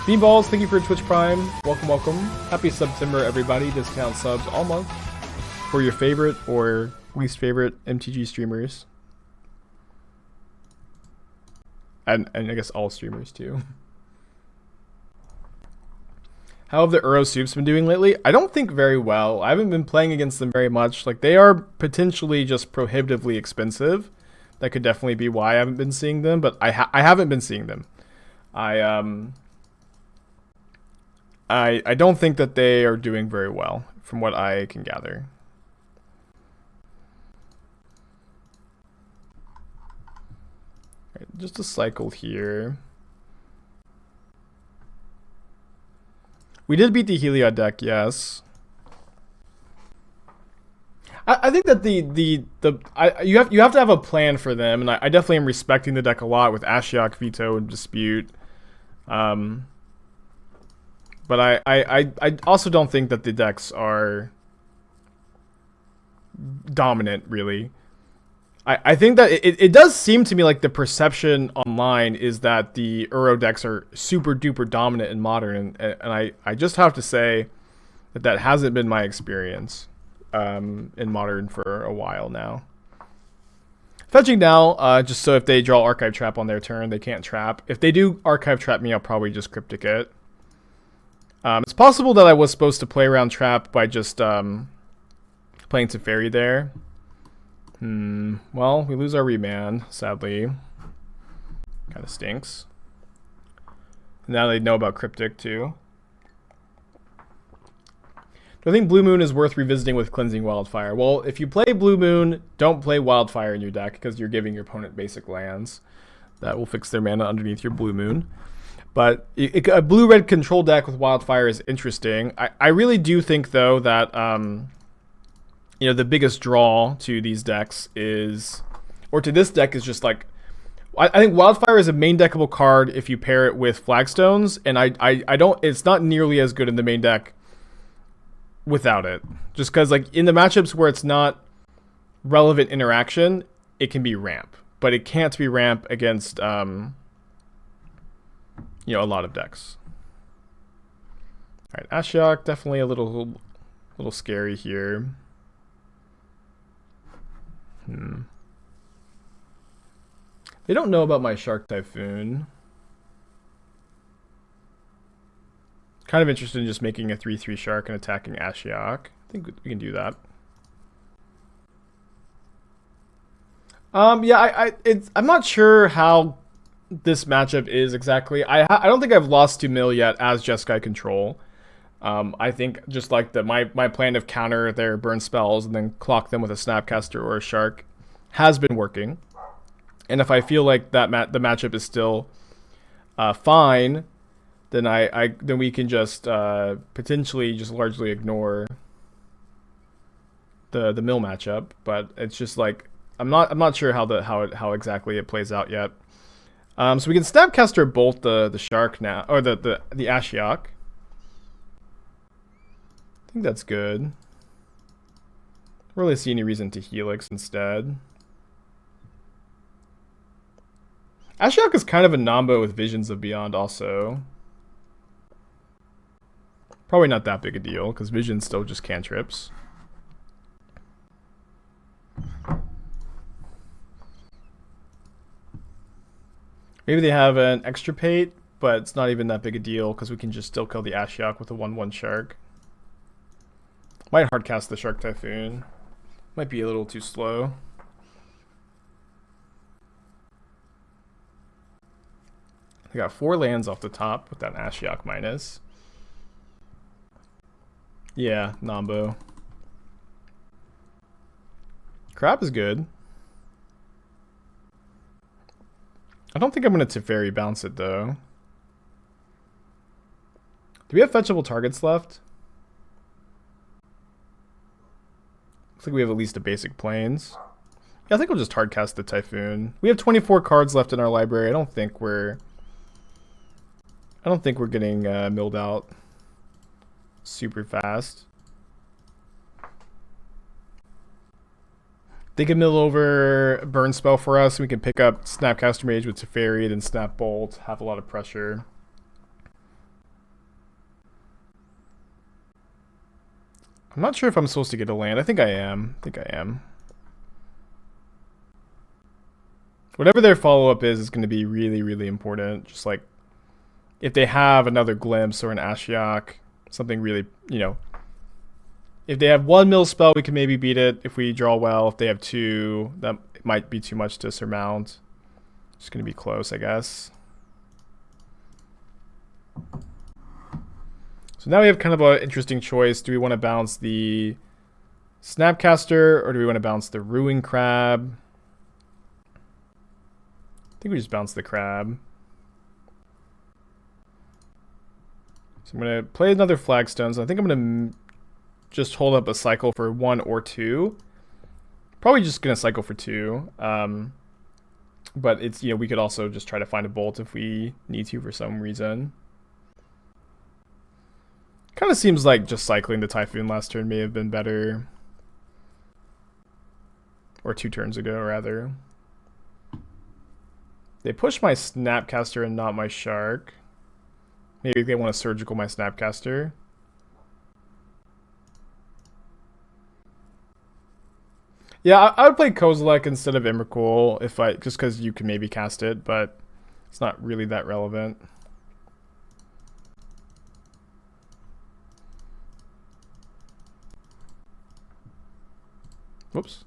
Beanballs, thank you for Twitch Prime. Welcome, welcome. Happy September, everybody. Discount subs all month for your favorite or least favorite MTG streamers. And I guess all streamers too. How have the Uro Soups been doing lately? I don't think very well. I haven't been playing against them very much. Like, they are potentially just prohibitively expensive. That could definitely be why I haven't been seeing them, but I haven't been seeing them. I don't think that they are doing very well from what I can gather. Right, just a cycle here. We did beat the Heliod deck, yes. I think that you have to have a plan for them, and I definitely am respecting the deck a lot with Ashiok, Veto, and Dispute. But I also don't think that the decks are dominant, really. I think that it does seem to me like the perception online is that the Uro decks are super duper dominant in Modern, and I just have to say that hasn't been my experience in Modern for a while now. Fetching now, just so if they draw Archive Trap on their turn, they can't trap. If they do Archive Trap me, I'll probably just Cryptic it. It's possible that I was supposed to play around Trap by just playing Teferi there. Well, we lose our Remand, sadly. Kind of stinks. Now they know about Cryptic, too. Do I think Blue Moon is worth revisiting with Cleansing Wildfire? Well, if you play Blue Moon, don't play Wildfire in your deck, because you're giving your opponent basic lands. That will fix their mana underneath your Blue Moon. But a blue-red control deck with Wildfire is interesting. I really do think, though, that the biggest draw to these decks is, or to this deck is just like, I think Wildfire is a main deckable card if you pair it with Flagstones, and I don't. It's not nearly as good in the main deck without it. Just because, like, in the matchups where it's not relevant interaction, it can be ramp. But it can't be ramp against, a lot of decks. Alright, Ashiok, definitely a little scary here. They don't know about my Shark Typhoon. Kind of interested in just making a 3/3 Shark and attacking Ashiok. I think we can do that. Yeah, I'm not sure how this matchup is exactly. I don't think I've lost to Mill yet as Jeskai control. I think just like my plan of counter their burn spells and then clock them with a Snapcaster or a Shark has been working. And if I feel like the matchup is still fine, then then we can just potentially just largely ignore the Mill matchup. But it's just like I'm not sure how exactly it plays out yet. So we can Snapcaster bolt the Shark now, or the Ashiok. I think that's good. Don't really see any reason to Helix instead. Ashiok is kind of a Nombo with Visions of Beyond also. Probably not that big a deal, because Vision's still just cantrips. Maybe they have an Extirpate, but it's not even that big a deal, because we can just still kill the Ashiok with a 1/1 Shark. Might hardcast the Shark Typhoon. Might be a little too slow. I got 4 lands off the top with that Ashiok minus. Yeah, Nombo. Crab is good. I don't think I'm going to Teferi bounce it, though. Do we have fetchable targets left? Looks like we have at least a basic plains. Yeah, I think we'll just hardcast the Typhoon. We have 24 cards left in our library. I don't think we're getting milled out super fast. They can mill over Burn Spell for us. We can pick up Snapcaster Mage with Teferi, then Snap Bolt, have a lot of pressure. I'm not sure if I'm supposed to get a land. I think I am. Whatever their follow-up is going to be really, really important. Just like if they have another Glimpse or an Ashiok, something really, if they have 1 mill spell, we can maybe beat it if we draw well. If they have 2, that might be too much to surmount. It's going to be close, I guess. So now we have kind of an interesting choice. Do we want to bounce the Snapcaster or do we want to bounce the Ruin Crab? I think we just bounce the Crab. So I'm going to play another Flagstones. I think I'm going to just hold up a cycle for 1 or 2. Probably just going to cycle for 2. But it's, we could also just try to find a bolt if we need to for some reason. Kind of seems like just cycling the Typhoon last turn may have been better. Or 2 turns ago, rather. They push my Snapcaster and not my Shark. Maybe they want to surgical my Snapcaster. Yeah, I would play Kozilek instead of Emrakul just because you can maybe cast it, but it's not really that relevant. Whoops.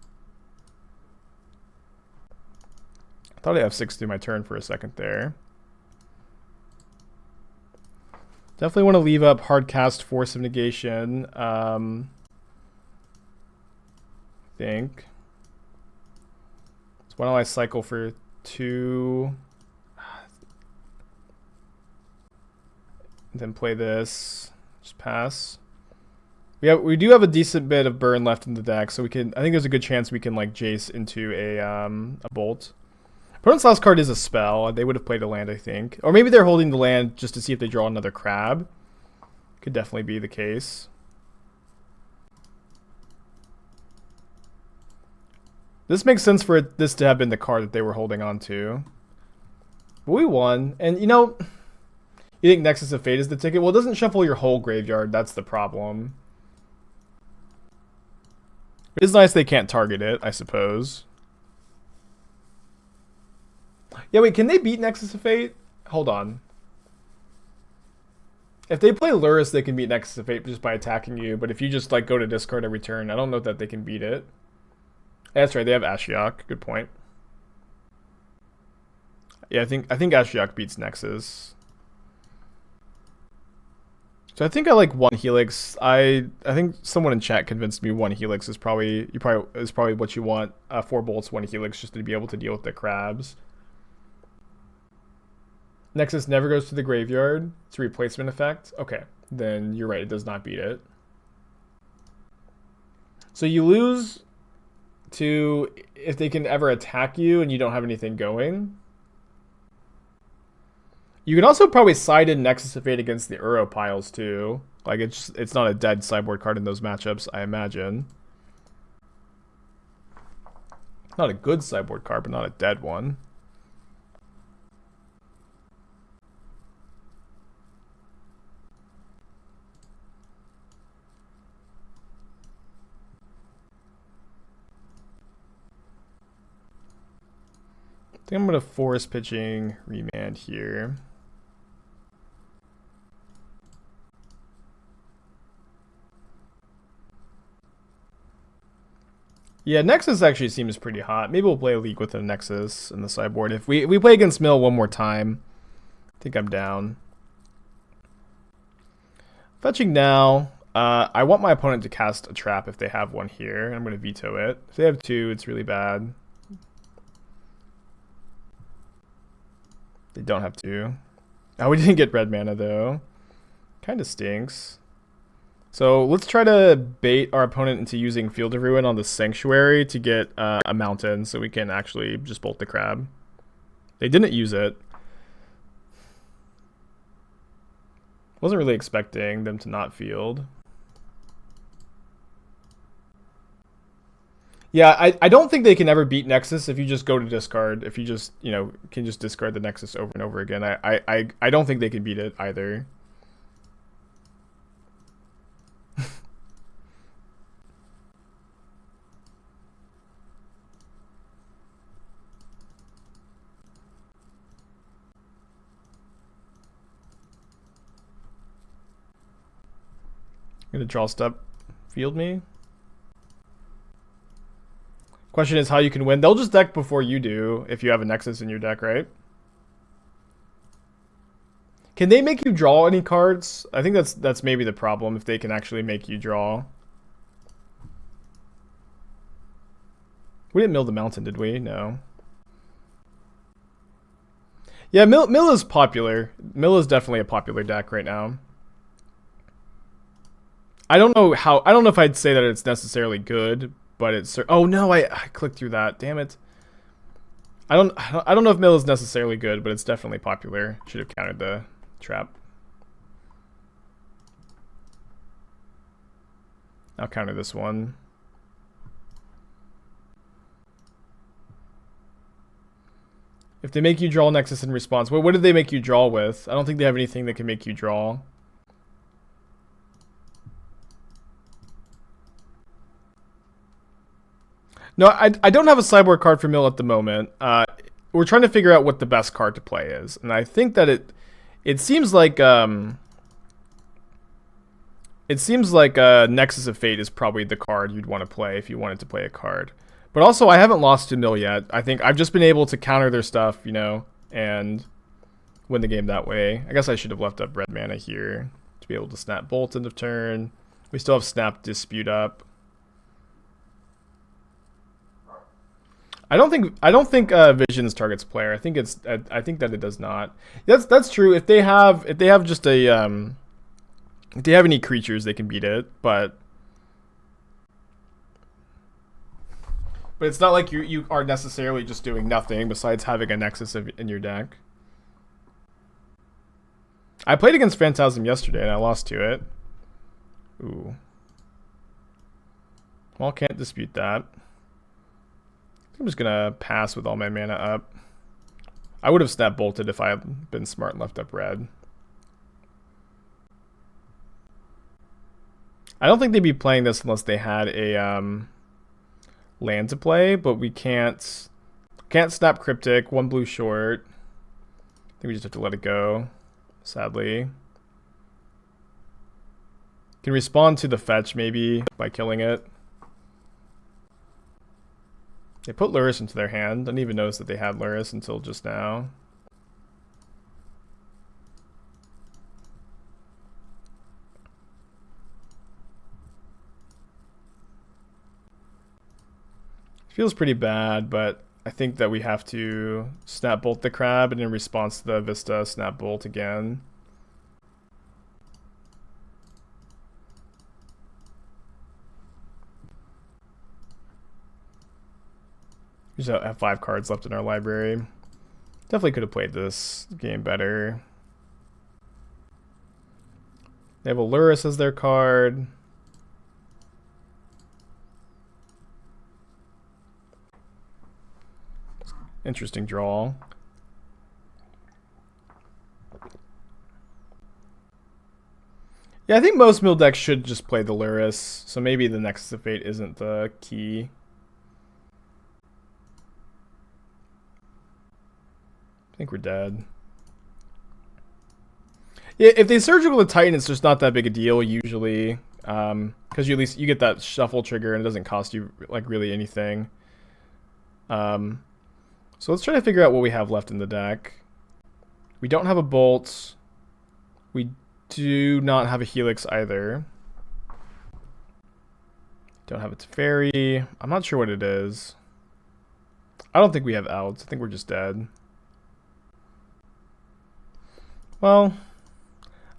I thought I F6 through my turn for a second there. Definitely want to leave up hardcast Force of Negation. I think. So why don't I cycle for 2? Then play this. Just pass. We do have a decent bit of burn left in the deck, so I think there's a good chance we can like Jace into a bolt. Opponent's last card is a spell. They would have played a land, I think. Or maybe they're holding the land just to see if they draw another Crab. Could definitely be the case. This makes sense for this to have been the card that they were holding on to. But we won. And, you know, you think Nexus of Fate is the ticket? Well, it doesn't shuffle your whole graveyard. That's the problem. It is nice they can't target it, I suppose. Yeah, wait, can they beat Nexus of Fate? Hold on. If they play Lurrus, they can beat Nexus of Fate just by attacking you. But if you just like go to discard every turn, I don't know that they can beat it. That's right, they have Ashiok. Good point. Yeah, I think Ashiok beats Nexus. So I think I like one Helix. I think someone in chat convinced me one Helix is probably what you want. 4 bolts, one Helix, just to be able to deal with the crabs. Nexus never goes to the graveyard. It's a replacement effect. Okay, then you're right. It does not beat it. So you lose to if they can ever attack you and you don't have anything going. You can also probably side in Nexus of Fate against the Uro piles too. Like it's not a dead sideboard card in those matchups, I imagine. Not a good sideboard card, but not a dead one. I think I'm going to force pitching Remand here. Yeah, Nexus actually seems pretty hot. Maybe we'll play a league with a Nexus in the sideboard. If we play against Mill one more time, I think I'm down. Fetching now. I want my opponent to cast a trap if they have one here. I'm going to veto it. If they have 2, it's really bad. They don't have 2. Oh, we didn't get red mana though. Kind of stinks. So let's try to bait our opponent into using Field of Ruin on the Sanctuary to get a mountain so we can actually just bolt the crab. They didn't use it. Wasn't really expecting them to not field. Yeah, I don't think they can ever beat Nexus if you just go to discard. If you just, you know, can just discard the Nexus over and over again. I don't think they can beat it either. I'm gonna draw step, field me. Question is how you can win. They'll just deck before you do if you have a Nexus in your deck, right? Can they make you draw any cards? I think that's maybe the problem, if they can actually make you draw. We didn't mill the mountain, did we? No. Yeah, mill is popular. Mill is definitely a popular deck right now. I don't know if I'd say that it's necessarily good, but it's... Oh no, I clicked through that. Damn it. I don't know if mill is necessarily good, but it's definitely popular. Should have countered the trap. I'll counter this one. If they make you draw Nexus in response, what did they make you draw with? I don't think they have anything that can make you draw. No, I don't have a sideboard card for mill at the moment. We're trying to figure out what the best card to play is, and I think that it seems like Nexus of Fate is probably the card you'd want to play if you wanted to play a card. But also, I haven't lost to mill yet. I think I've just been able to counter their stuff, you know, and win the game that way. I guess I should have left up red mana here to be able to snap bolt end of turn. We still have snap dispute up. I don't think Visions targets player. I think that it does not. That's true. If they have just a if they have any creatures, they can beat it, but it's not like you are necessarily just doing nothing besides having a Nexus in your deck. I played against Phantasm yesterday and I lost to it. Ooh. Well, can't dispute that. I'm just gonna pass with all my mana up. I would have snap bolted if I had been smart and left up red. I don't think they'd be playing this unless they had a land to play, but we can't snap Cryptic, 1 blue short. I think we just have to let it go, sadly. Can respond to the fetch maybe by killing it. They put Lurrus into their hand. I didn't even notice that they had Lurrus until just now. Feels pretty bad, but I think that we have to snap bolt the crab, and in response to the Vista, snap bolt again. We just have 5 cards left in our library. Definitely could have played this game better. They have a Lurrus as their card. Interesting draw. Yeah, I think most mill decks should just play the Lurrus, so maybe the Nexus of Fate isn't the key. I think we're dead. Yeah, if they Surgical the Titan, it's just not that big a deal usually, because you at least you get that shuffle trigger and it doesn't cost you like really anything. So let's try to figure out what we have left in the deck. We don't have a Bolt. We do not have a Helix either. Don't have a Teferi. I'm not sure what it is. I don't think we have outs. I think we're just dead. Well,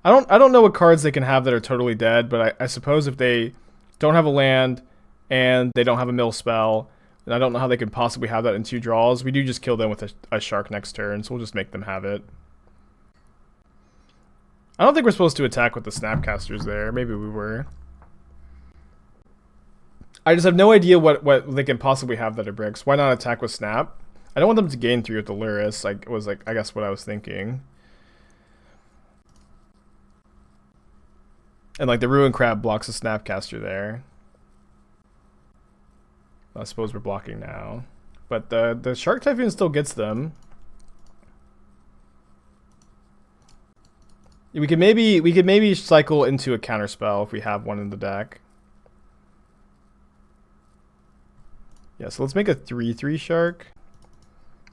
I don't know what cards they can have that are totally dead, but I suppose if they don't have a land and they don't have a mill spell, and I don't know how they could possibly have that in 2 draws, we do just kill them with a shark next turn, so we'll just make them have it. I don't think we're supposed to attack with the Snapcasters there. Maybe we were. I just have no idea what they can possibly have that are bricks. Why not attack with Snap? I don't want them to gain 3 with the Lurrus. I guess what I was thinking. And like the Ruin Crab blocks a Snapcaster there. I suppose we're blocking now. But the Shark Typhoon still gets them. We could maybe cycle into a counterspell if we have one in the deck. Yeah, so let's make a 3/3 shark.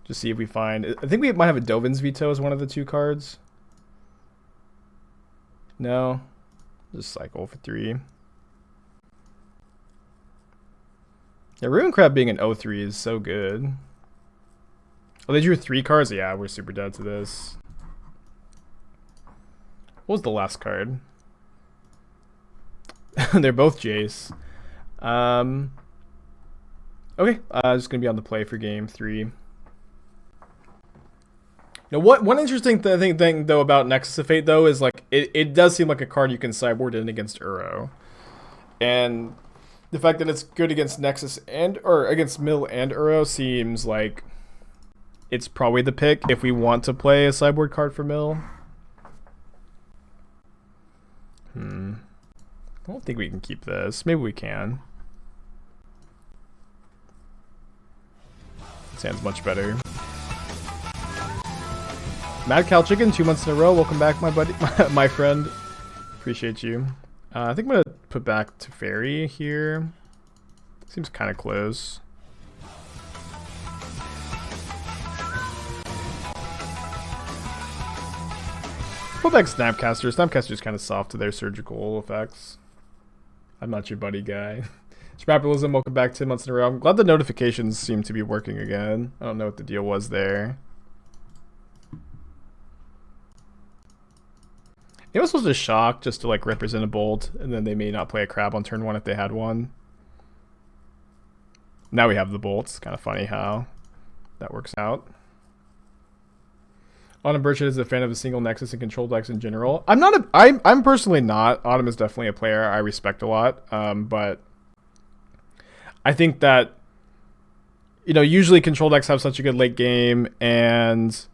Just see if we find. I think we might have a Dovin's Veto as one of the 2 cards. No, just cycle for 3. Yeah, Ruin Crab being an 0/3 is so good. Oh, they drew 3 cards? Yeah, we're super dead to this. What was the last card? They're both Jace. Okay, just gonna be on the play for game 3. Now, one interesting thing though about Nexus of Fate though is like it does seem like a card you can sideboard in against Uro, and the fact that it's good against Nexus or against Mill and Uro seems like it's probably the pick if we want to play a sideboard card for Mill. I don't think we can keep this. Maybe we can. Sounds much better. Mad Cow Chicken, 2 months in a row. Welcome back, my buddy, my friend. Appreciate you. I think I'm gonna put back Teferi here. Seems kind of close. Put back Snapcaster. Snapcaster's kind of soft to their surgical effects. I'm not your buddy guy. Scrapperlism, welcome back 10 months in a row. I'm glad the notifications seem to be working again. I don't know what the deal was there. It was supposed to shock just to like represent a bolt, and then they may not play a crab on turn 1 if they had one. Now we have the bolts. Kind of funny how that works out. Autumn Burchett is a fan of a single Nexus and control decks in general. I'm personally not. Autumn is definitely a player I respect a lot, but I think that you know, usually control decks have such a good late game, and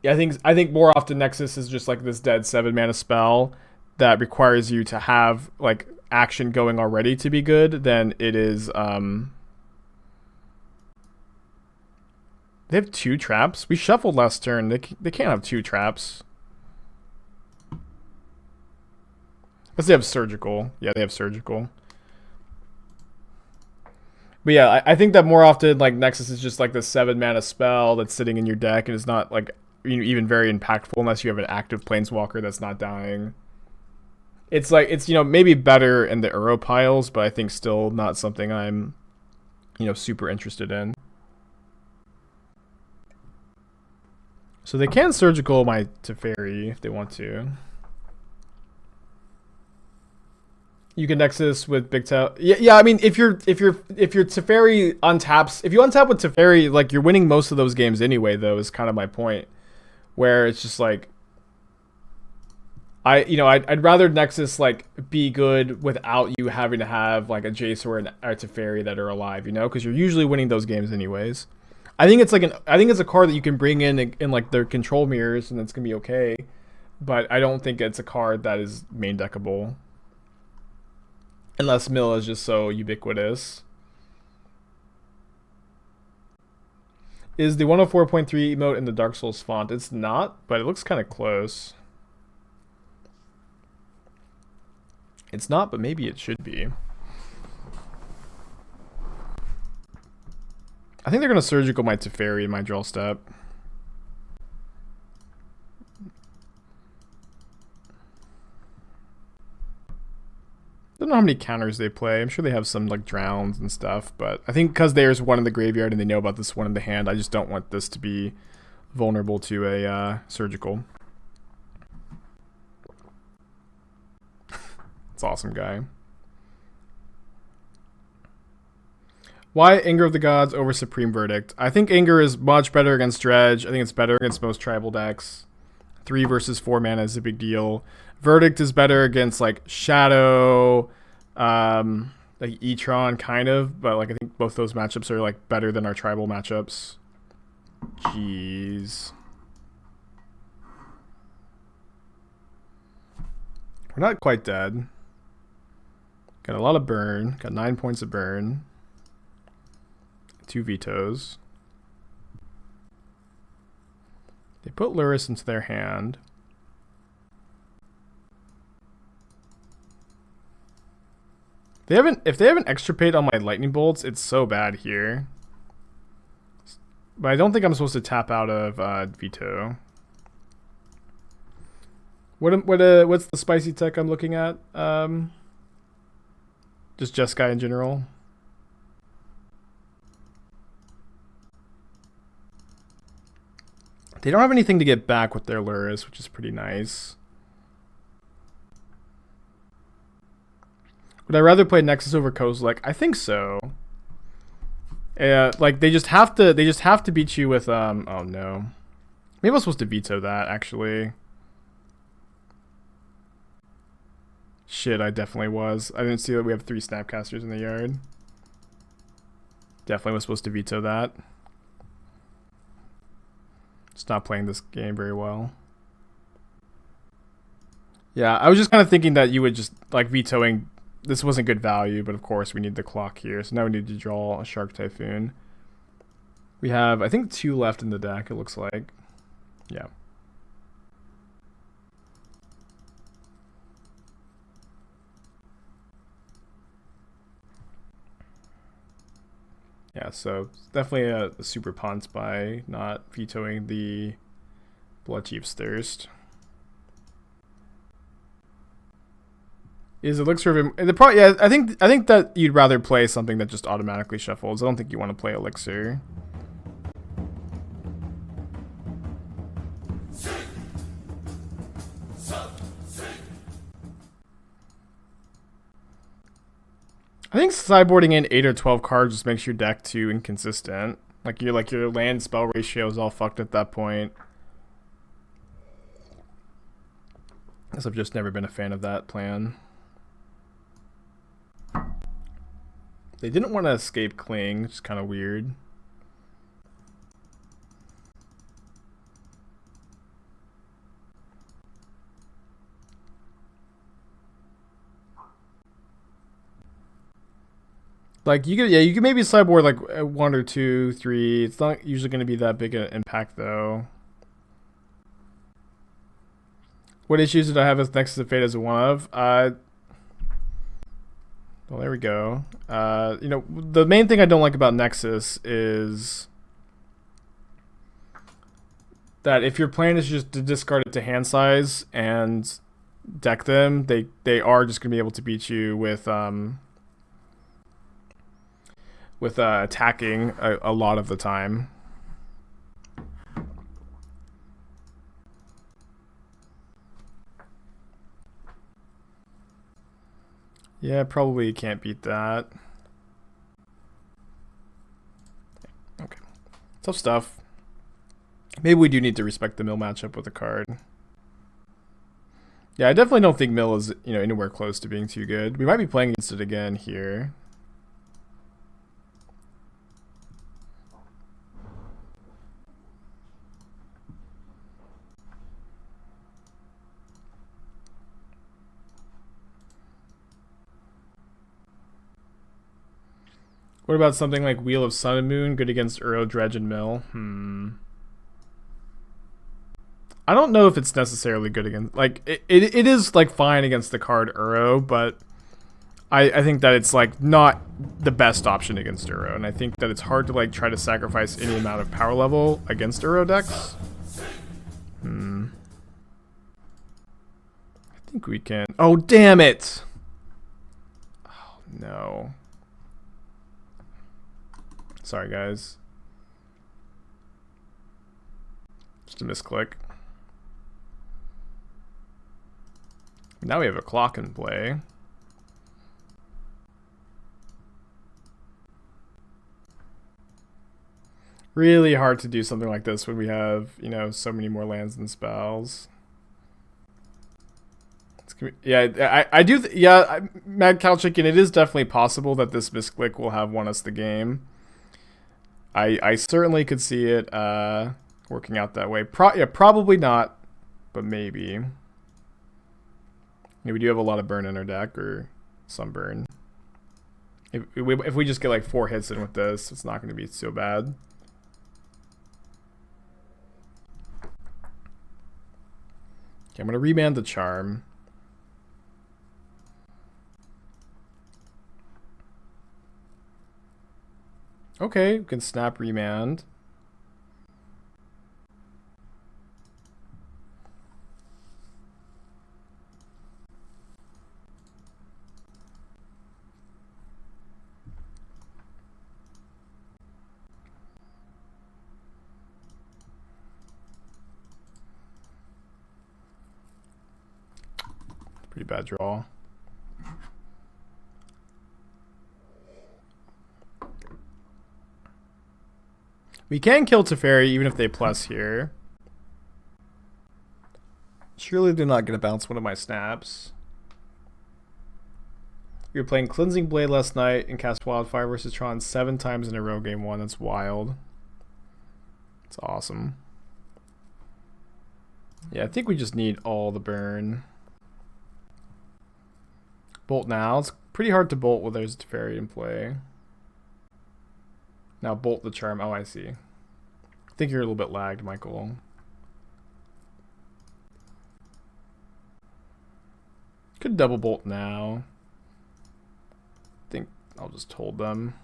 yeah, I think more often Nexus is just like this dead 7 mana spell that requires you to have like action going already to be good than it is. They have 2 traps. We shuffled last turn. They can't have 2 traps. Unless they have surgical. Yeah, they have surgical. But yeah, I think that more often like Nexus is just like the 7 mana spell that's sitting in your deck and is not like even very impactful unless you have an active planeswalker that's not dying. It's like it's maybe better in the Uro piles, but I think still not something I'm super interested in. So they can surgical my Teferi if they want to. You can Nexus with Big Toe. Yeah. I mean, if your Teferi untaps, if you untap with Teferi, like you're winning most of those games anyway. Though is kind of my point, where it's just like, I'd rather Nexus like be good without you having to have like a Jace or a Teferi that are alive, because you're usually winning those games anyways. I think it's a card that you can bring in like their control mirrors and it's gonna be okay, but I don't think it's a card that is main deckable. Unless Mill is just so ubiquitous. Is the 104.3 emote in the Dark Souls font? It's not, but it looks kind of close. It's not, but maybe it should be. I think they're going to surgical my Teferi in my draw step. I don't know how many counters they play. I'm sure they have some like drowns and stuff, but I think because there's one in the graveyard and they know about this one in the hand, I just don't want this to be vulnerable to a surgical. It's awesome, guy. Why Anger of the Gods over Supreme Verdict? I think Anger is much better against Dredge. I think it's better against most tribal decks. 3 versus 4 mana is a big deal. Verdict is better against like Shadow, like E-Tron kind of, but like I think both those matchups are like better than our tribal matchups. Jeez. We're not quite dead. Got a lot of burn. Got 9 points of burn. 2 vetoes. They put Lurrus into their hand. If they haven't extirpate on my lightning bolts, it's so bad here. But I don't think I'm supposed to tap out of veto. What's the spicy tech I'm looking at? Just Jeskai in general. They don't have anything to get back with their Lurrus, which is pretty nice. Would I rather play Nexus over Kozilek? I think so. Like they just have to beat you with oh no. Maybe I was supposed to veto that actually. Shit, I definitely was. I didn't see that we have 3 Snapcasters in the yard. Definitely was supposed to veto that. Just not playing this game very well. Yeah, I was just kind of thinking that you would just like vetoing. This wasn't good value, but of course we need the clock here. So now we need to draw a Shark Typhoon. We have, I think, 2 left in the deck, it looks like. Yeah. Yeah, so it's definitely a super punt by not vetoing the Bloodchief's Thirst. Is Elixir of yeah, I think that you'd rather play something that just automatically shuffles. I don't think you want to play Elixir. I think sideboarding in 8 or 12 cards just makes your deck too inconsistent. Like your land spell ratio is all fucked at that point. I guess I've just never been a fan of that plan. They didn't want to escape Cling, which is kind of weird. Like you could maybe sideboard like 1 or 2, 3. It's not usually going to be that big an impact though. What issues did I have with Nexus of Fate as a one of? Well, there we go. You know, the main thing I don't like about Nexus is that if your plan is just to discard it to hand size and deck them, they are just going to be able to beat you with attacking a lot of the time. Yeah, probably can't beat that. Okay. Tough stuff. Maybe we do need to respect the mill matchup with the card. Yeah, I definitely don't think mill is, you know, anywhere close to being too good. We might be playing against it again here. What about something like Wheel of Sun and Moon, good against Uro, Dredge, and Mill? I don't know if it's necessarily good against... Like, it is, like, fine against the card Uro, but I think that it's, like, not the best option against Uro. And I think that it's hard to, like, try to sacrifice any amount of power level against Uro decks. I think we can... Oh, damn it! Oh, no. Sorry, guys. Just a misclick. Now we have a clock in play. Really hard to do something like this when we have, you know, so many more lands and spells. Yeah, I do. Mad Cow Chicken, it is definitely possible that this misclick will have won us the game. I certainly could see it working out that way. Probably not, but maybe. We do have a lot of burn in our deck, or some burn. If we just get like 4 hits in with this, it's not going to be so bad. Okay, I'm going to remand the Charm. Okay, we can snap Remand. Pretty bad draw. We can kill Teferi even if they plus here. Surely they're not going to bounce one of my snaps. We were playing Cleansing Blade last night and cast Wildfire versus Tron 7 times in a row game 1. That's wild. It's awesome. Yeah, I think we just need all the burn. Bolt now. It's pretty hard to bolt when there's a Teferi in play. Now bolt the Charm. Oh, I see. I think you're a little bit lagged, Michael. Could double bolt now. I think I'll just hold them.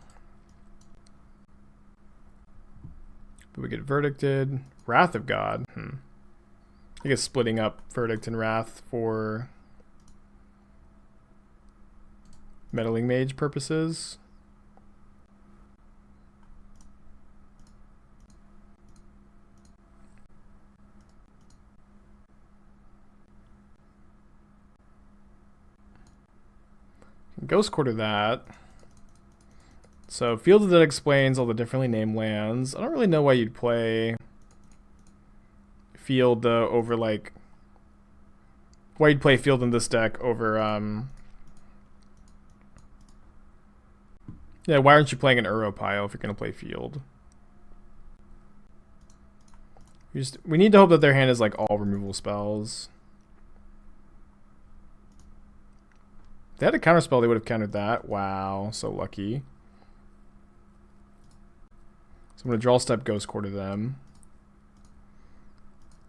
But we get Verdicted. Wrath of God. I guess splitting up Verdict and Wrath for Meddling Mage purposes. Ghost Quarter that. So Field of the Dead explains all the differently named lands. I don't really know why you'd play Field over like... Why you'd play Field in this deck over... Yeah, why aren't you playing an Uro pile if you're going to play field? We need to hope that their hand is like all removal spells. If they had a counterspell, they would have countered that. Wow, so lucky. So I'm going to draw step Ghost Core to them.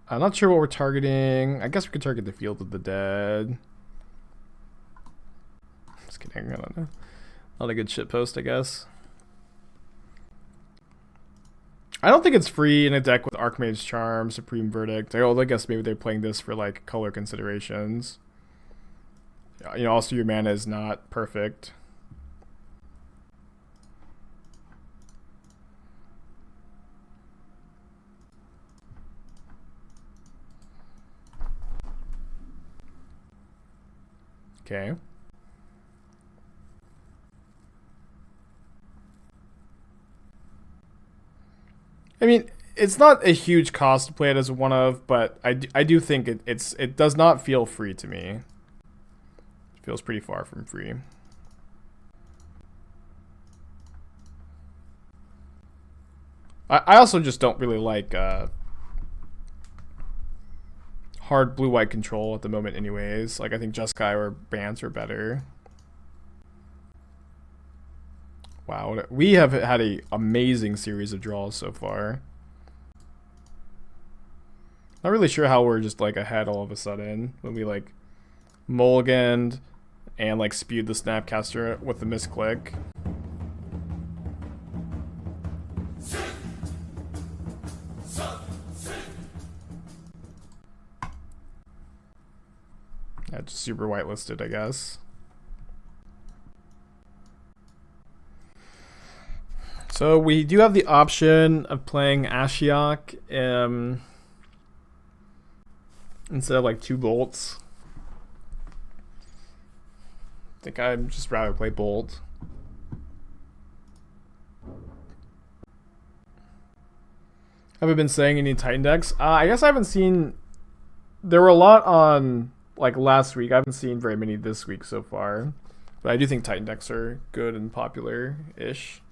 I'm not sure what we're targeting. I guess we could target the Field of the Dead. Just kidding, I don't know. Not a good shitpost, I guess. I don't think it's free in a deck with Archmage Charm, Supreme Verdict. I guess maybe they're playing this for like color considerations. You know, also your mana is not perfect. Okay. I mean, it's not a huge cost to play it as a one of, but I do think it does not feel free to me. It feels pretty far from free. I also just don't really like hard blue-white control at the moment anyways. Like, I think Jeskai or Bant are better. Wow, we have had an amazing series of draws so far. Not really sure how we're just like ahead all of a sudden when we like mulliganed and like spewed the Snapcaster with the misclick. Yeah, just super whitelisted, I guess. So we do have the option of playing Ashiok instead of like 2 bolts. I think I'd just rather play Bolt. Have I been saying any Titan decks? I guess I haven't seen... There were a lot on like last week. I haven't seen very many this week so far. But I do think Titan decks are good and popular-ish.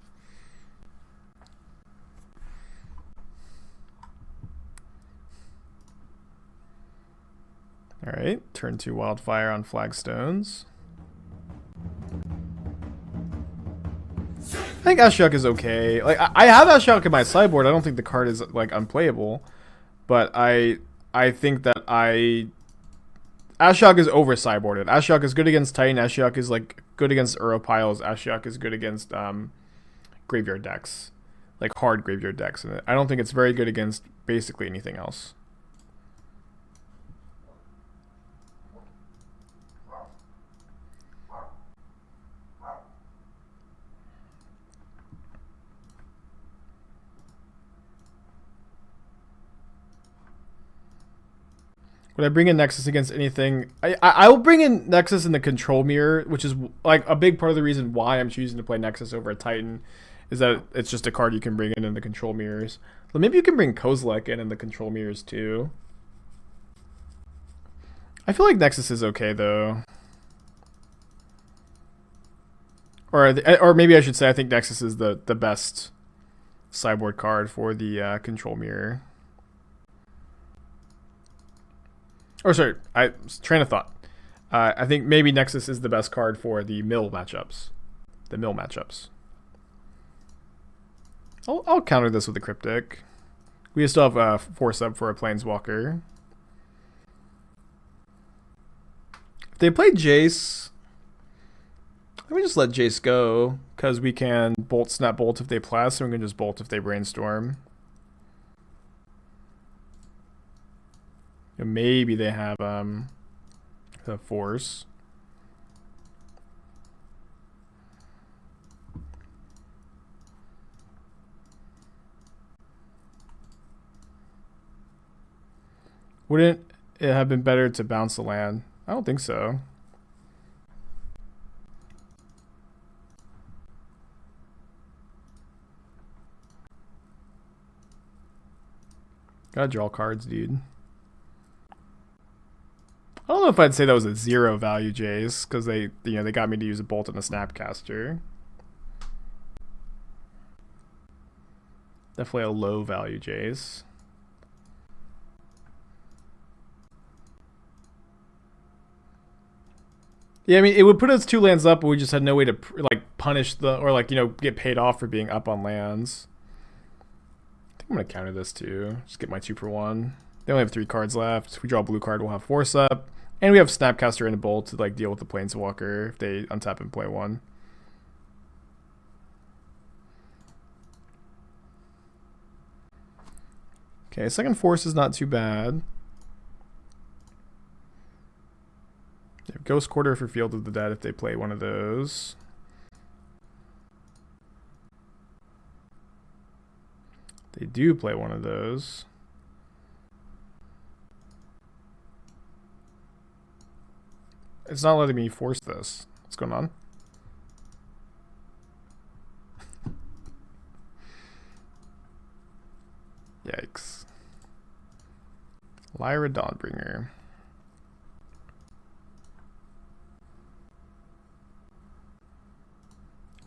Alright, turn 2 Wildfire on Flagstones. I think Ashiok is okay. Like, I have Ashiok in my sideboard. I don't think the card is like unplayable. But I think that Ashiok is over sideboarded. Ashiok is good against Titan. Ashiok is like good against Uro piles. Ashiok is good against graveyard decks. Like hard graveyard decks. And I don't think it's very good against basically anything else. Would I bring in Nexus against anything? I will bring in Nexus in the control mirror, which is like a big part of the reason why I'm choosing to play Nexus over a Titan, is that it's just a card you can bring in the control mirrors. But maybe you can bring Kozilek in the control mirrors too. I feel like Nexus is okay though. Or maybe I should say I think Nexus is the best sideboard card for the control mirror. Or sorry, train of thought. I think maybe Nexus is the best card for the mill matchups. I'll counter this with the Cryptic. We still have 4-sub for a Planeswalker. If they play Jace, let me just let Jace go, because we can bolt, snap, bolt if they plus, and we can just bolt if they brainstorm. Maybe they have the Force. Wouldn't it have been better to bounce the land? I don't think so. Gotta draw cards, dude. I don't know if I'd say that was a 0 value Jace, because they got me to use a bolt and a Snapcaster. Definitely a low value Jace. Yeah, I mean, it would put us 2 lands up, but we just had no way to like punish the, or like, you know, get paid off for being up on lands. I think I'm gonna counter this too. Just get my 2 for 1. They only have 3 cards left. If we draw a blue card, we'll have Force up, and we have Snapcaster and a Bolt to like deal with the Planeswalker if they untap and play 1. Okay, second Force is not too bad. They have Ghost Quarter for Field of the Dead if they play one of those. They do play one of those. It's not letting me force this. What's going on? Yikes. Lyra Dawnbringer.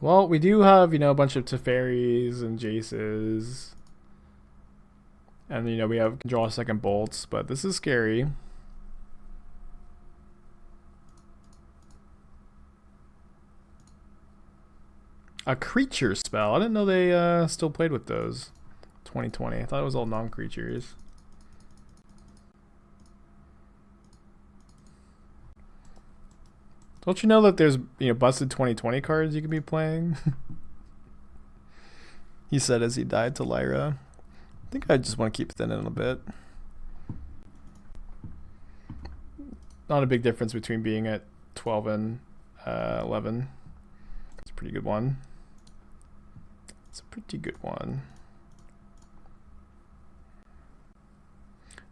Well, we do have, you know, a bunch of Teferis and Jaces. And, you know, we can draw a second Bolts, but this is scary. A creature spell. I didn't know they still played with those. 2020. I thought it was all non-creatures. Don't you know that there's, you know, busted 2020 cards you could be playing? He said as he died to Lyra. I think I just want to keep thinning a bit. Not a big difference between being at 12 and 11. It's a pretty good one. It's a pretty good one.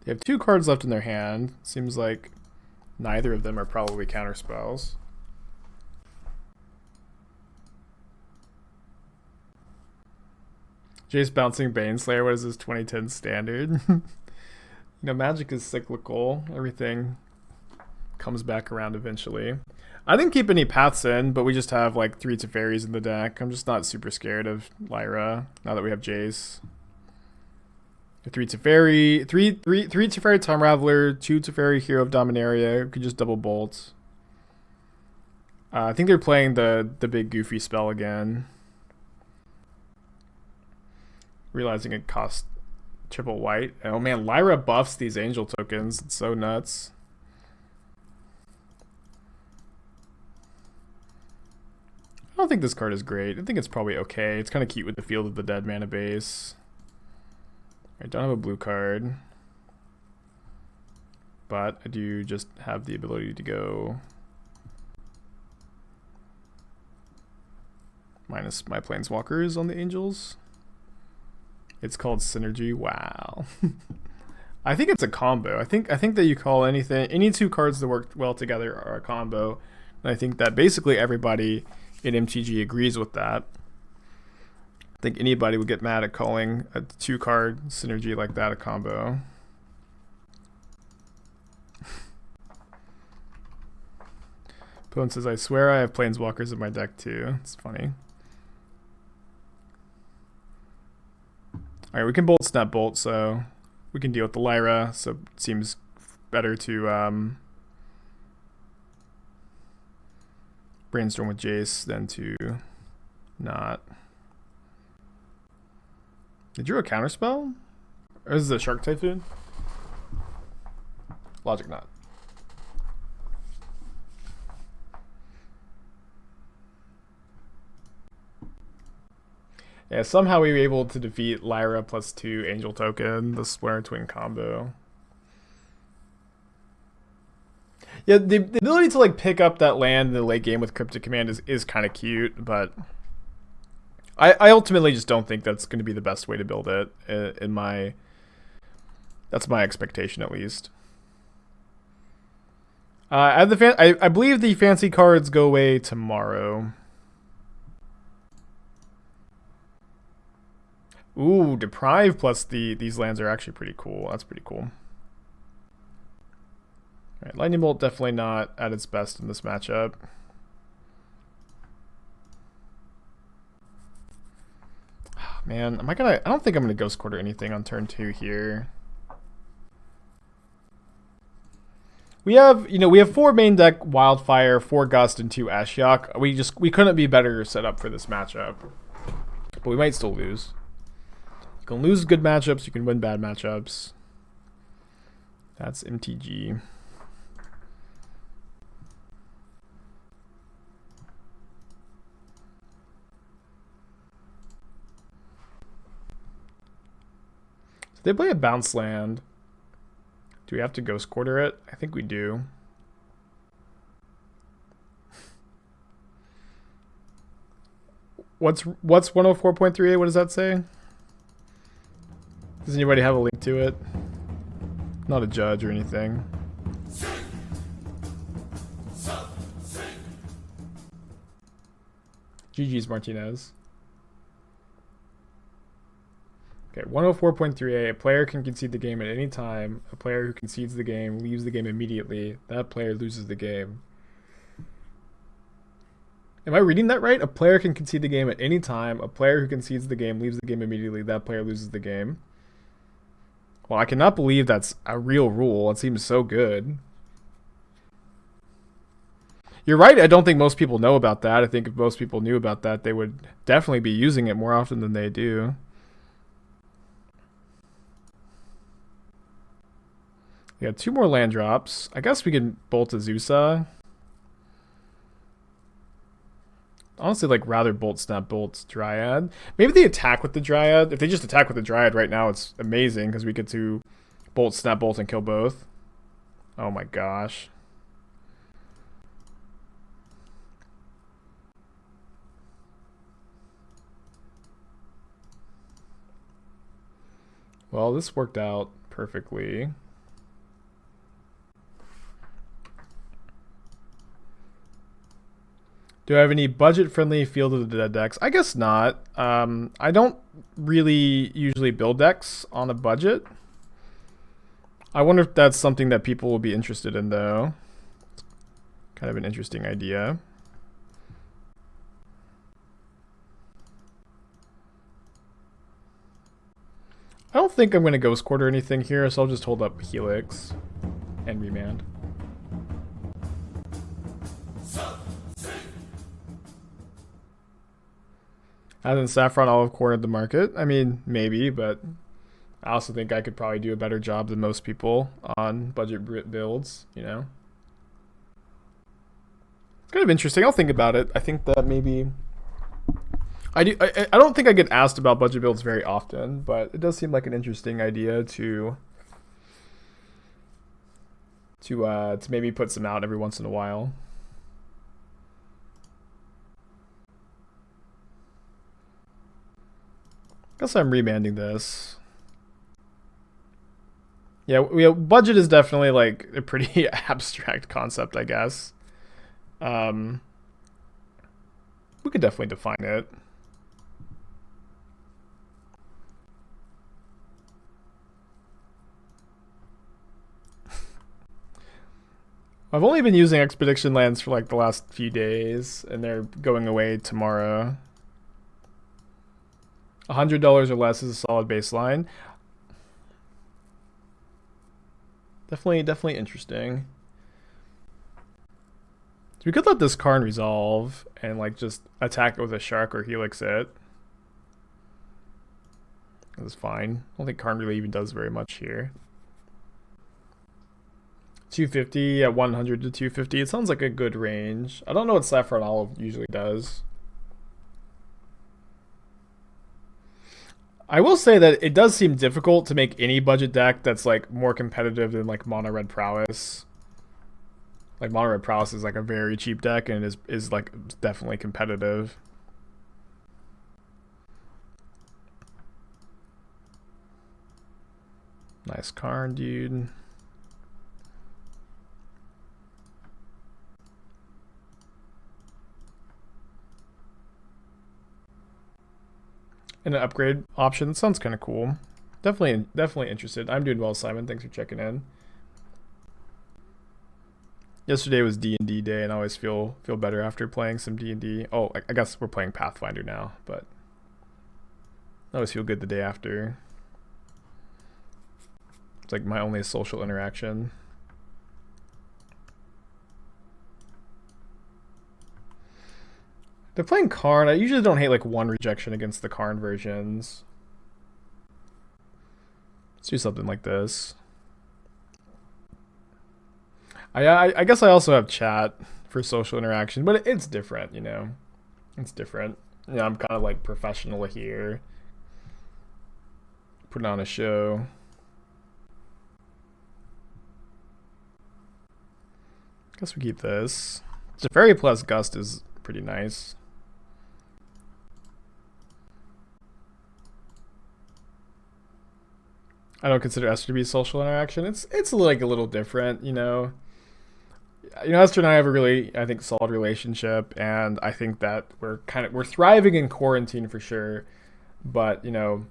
They have 2 cards left in their hand. Seems like neither of them are probably counter spells. Jace bouncing Baneslayer. What is this 2010 standard? You know, Magic is cyclical. Everything comes back around eventually. I didn't keep any paths in, but we just have like 3 Teferis in the deck. I'm just not super scared of Lyra now that we have Jace. 3 Teferi, 3 Teferi Time Raveler, 2 Teferi Hero of Dominaria. We could just double bolt. I think they're playing the big goofy spell again. Realizing it costs triple white. Oh man, Lyra buffs these angel tokens. It's so nuts. I don't think this card is great. I think it's probably okay. It's kind of cute with the Field of the Dead mana base. I don't have a blue card, but I do just have the ability to go minus my Planeswalkers on the Angels. It's called Synergy. Wow. I think it's a combo. I think that you call any 2 cards that work well together are a combo. And I think that basically everybody in MTG agrees with that. I think anybody would get mad at calling a 2-card synergy like that a combo. Pone says, I swear I have Planeswalkers in my deck too. It's funny. Alright, we can bolt Snap Bolt, so we can deal with the Lyra, so it seems better to brainstorm with Jace than to not. They drew a counterspell? Or is this a Shark Typhoon? Logic not. Yeah, somehow we were able to defeat Lyra plus 2 Angel Token, the Swear Twin combo. Yeah, the ability to like pick up that land in the late game with Cryptic Command is kind of cute, but I ultimately just don't think that's going to be the best way to build it. That's my expectation at least. I believe the fancy cards go away tomorrow. Ooh, Deprive plus these lands are actually pretty cool. That's pretty cool. Alright, Lightning Bolt definitely not at its best in this matchup. Oh Man, am I gonna? I don't think I'm gonna Ghost Quarter anything on turn 2 here. We have, we have 4 main deck Wildfire, 4 Gust, and 2 Ashiok. We couldn't be better set up for this matchup, but we might still lose. You can lose good matchups. You can win bad matchups. That's MTG. So they play a bounce land. Do we have to Ghost Quarter it? I think we do. What's 104.38? What does that say? Does anybody have a link to it? Not a judge or anything. GG's Martinez. Okay, 104.38. A player can concede the game at any time. A player who concedes the game leaves the game immediately. That player loses the game. Am I reading that right? A player can concede the game at any time. A player who concedes the game leaves the game immediately. That player loses the game. Well, I cannot believe that's a real rule. It seems so good. You're right. I don't think most people know about that. I think if most people knew about that, they would definitely be using it more often than they do. We got 2 more land drops. I guess we can bolt Azusa. Honestly, like, rather bolt, snap, bolt, Dryad. Maybe they attack with the Dryad. If they just attack with the Dryad right now, it's amazing because we get to bolt, snap, bolt, and kill both. Oh my gosh. Well, this worked out perfectly. Do I have any budget-friendly Field of the Dead decks? I guess not. I don't really usually build decks on a budget. I wonder if that's something that people will be interested in, though. It's kind of an interesting idea. I don't think I'm going to Ghost Quarter anything here, so I'll just hold up Helix and Remand. Hasn't Saffron Olive cornered the market? I mean, maybe, but I also think I could probably do a better job than most people on budget builds, It's kind of interesting. I'll think about it. I think that maybe... I don't think I get asked about budget builds very often, but it does seem like an interesting idea to maybe put some out every once in a while. Guess I'm remanding this. Yeah, budget is definitely like a pretty abstract concept, I guess. We could definitely define it. I've only been using Expedition lands for like the last few days, and they're going away tomorrow. $100 or less is a solid baseline. Definitely interesting. So we could let this Karn resolve and like just attack it with a Shark or Helix it. That's fine. I don't think Karn really even does very much here. 250 at 100 to 250. It sounds like a good range. I don't know what Saffron Olive usually does. I will say that it does seem difficult to make any budget deck that's like more competitive than like Mono Red Prowess. Like Mono Red Prowess is like a very cheap deck and is like definitely competitive. Nice Karn, dude. And an upgrade option. That sounds kind of cool. Definitely interested. I'm doing well, Simon. Thanks for checking in. Yesterday was D&D day, and I always feel better after playing some D&D. Oh, I guess we're playing Pathfinder now, but I always feel good the day after. It's like my only social interaction. They're playing Karn. I usually don't hate like one rejection against the Karn versions. Let's do something like this. I guess I also have chat for social interaction, but it's different, you know. It's different. You know, I'm kind of like professional here. Putting on a show. Guess we keep this. Teferi plus Gust is pretty nice. I don't consider Esther to be social interaction. It's like a little different, you know. Esther and I have a really, I think, solid relationship, and I think that we're thriving in quarantine for sure. But, you know,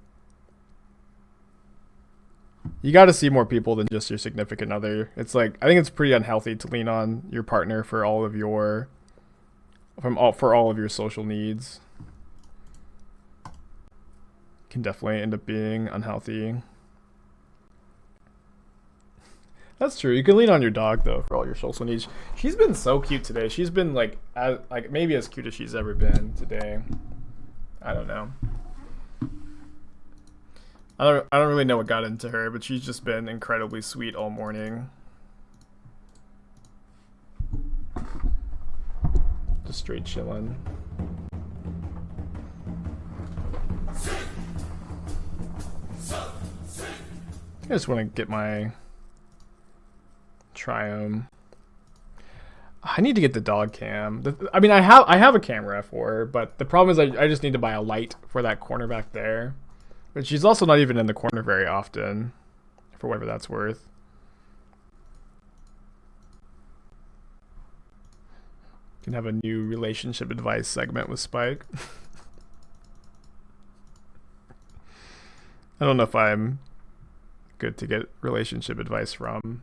you got to see more people than just your significant other. It's like, I think it's pretty unhealthy to lean on your partner for all of your social needs. Can definitely end up being unhealthy. That's true. You can lean on your dog though for all your social needs. She's been so cute today. She's been like maybe as cute as she's ever been today. I don't know. I don't really know what got into her, but she's just been incredibly sweet all morning. Just straight chilling. I just want to get my Triome. I need to get the dog cam. I mean, I have a camera for her, but the problem is I just need to buy a light for that corner back there. But she's also not even in the corner very often, for whatever that's worth. Can have a new relationship advice segment with Spike. I don't know if I'm good to get relationship advice from.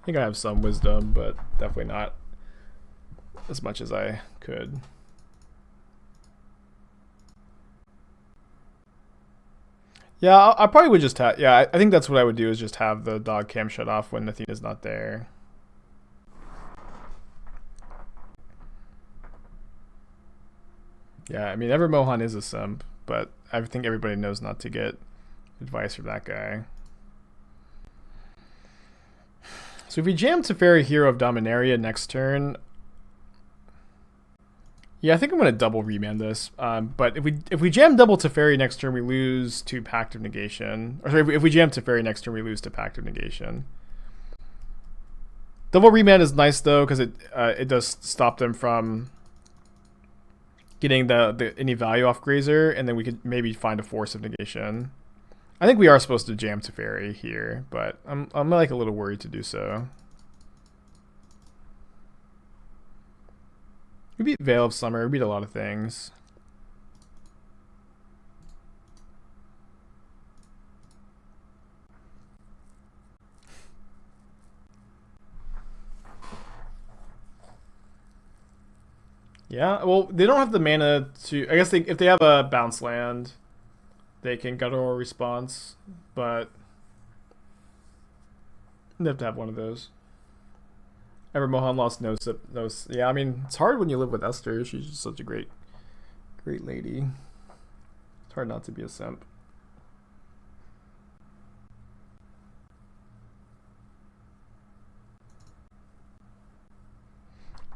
I think I have some wisdom, but definitely not as much as I could. Yeah, I probably would just have... Yeah, I think that's what I would do, is just have the dog cam shut off when Athena's not there. Yeah, I mean, Evermohan is a simp, but I think everybody knows not to get advice from that guy. So if we jam Teferi Hero of Dominaria next turn... Yeah, I think I'm going to double Remand this. But if we jam double Teferi next turn, we lose to Pact of Negation. Or sorry, if we jam Teferi next turn, we lose to Pact of Negation. Double Remand is nice, though, because it does stop them from getting any value off Grazer, and then we could maybe find a Force of Negation. I think we are supposed to jam Teferi here, but I'm like a little worried to do so. We beat Veil of Summer. We beat a lot of things. Yeah, well, they don't have the mana to... I guess if they have a bounce land, they can guttural response, but they have to have one of those. Evermohan lost no. Yeah, I mean, it's hard when you live with Esther. She's just such a great lady. It's hard not to be a simp.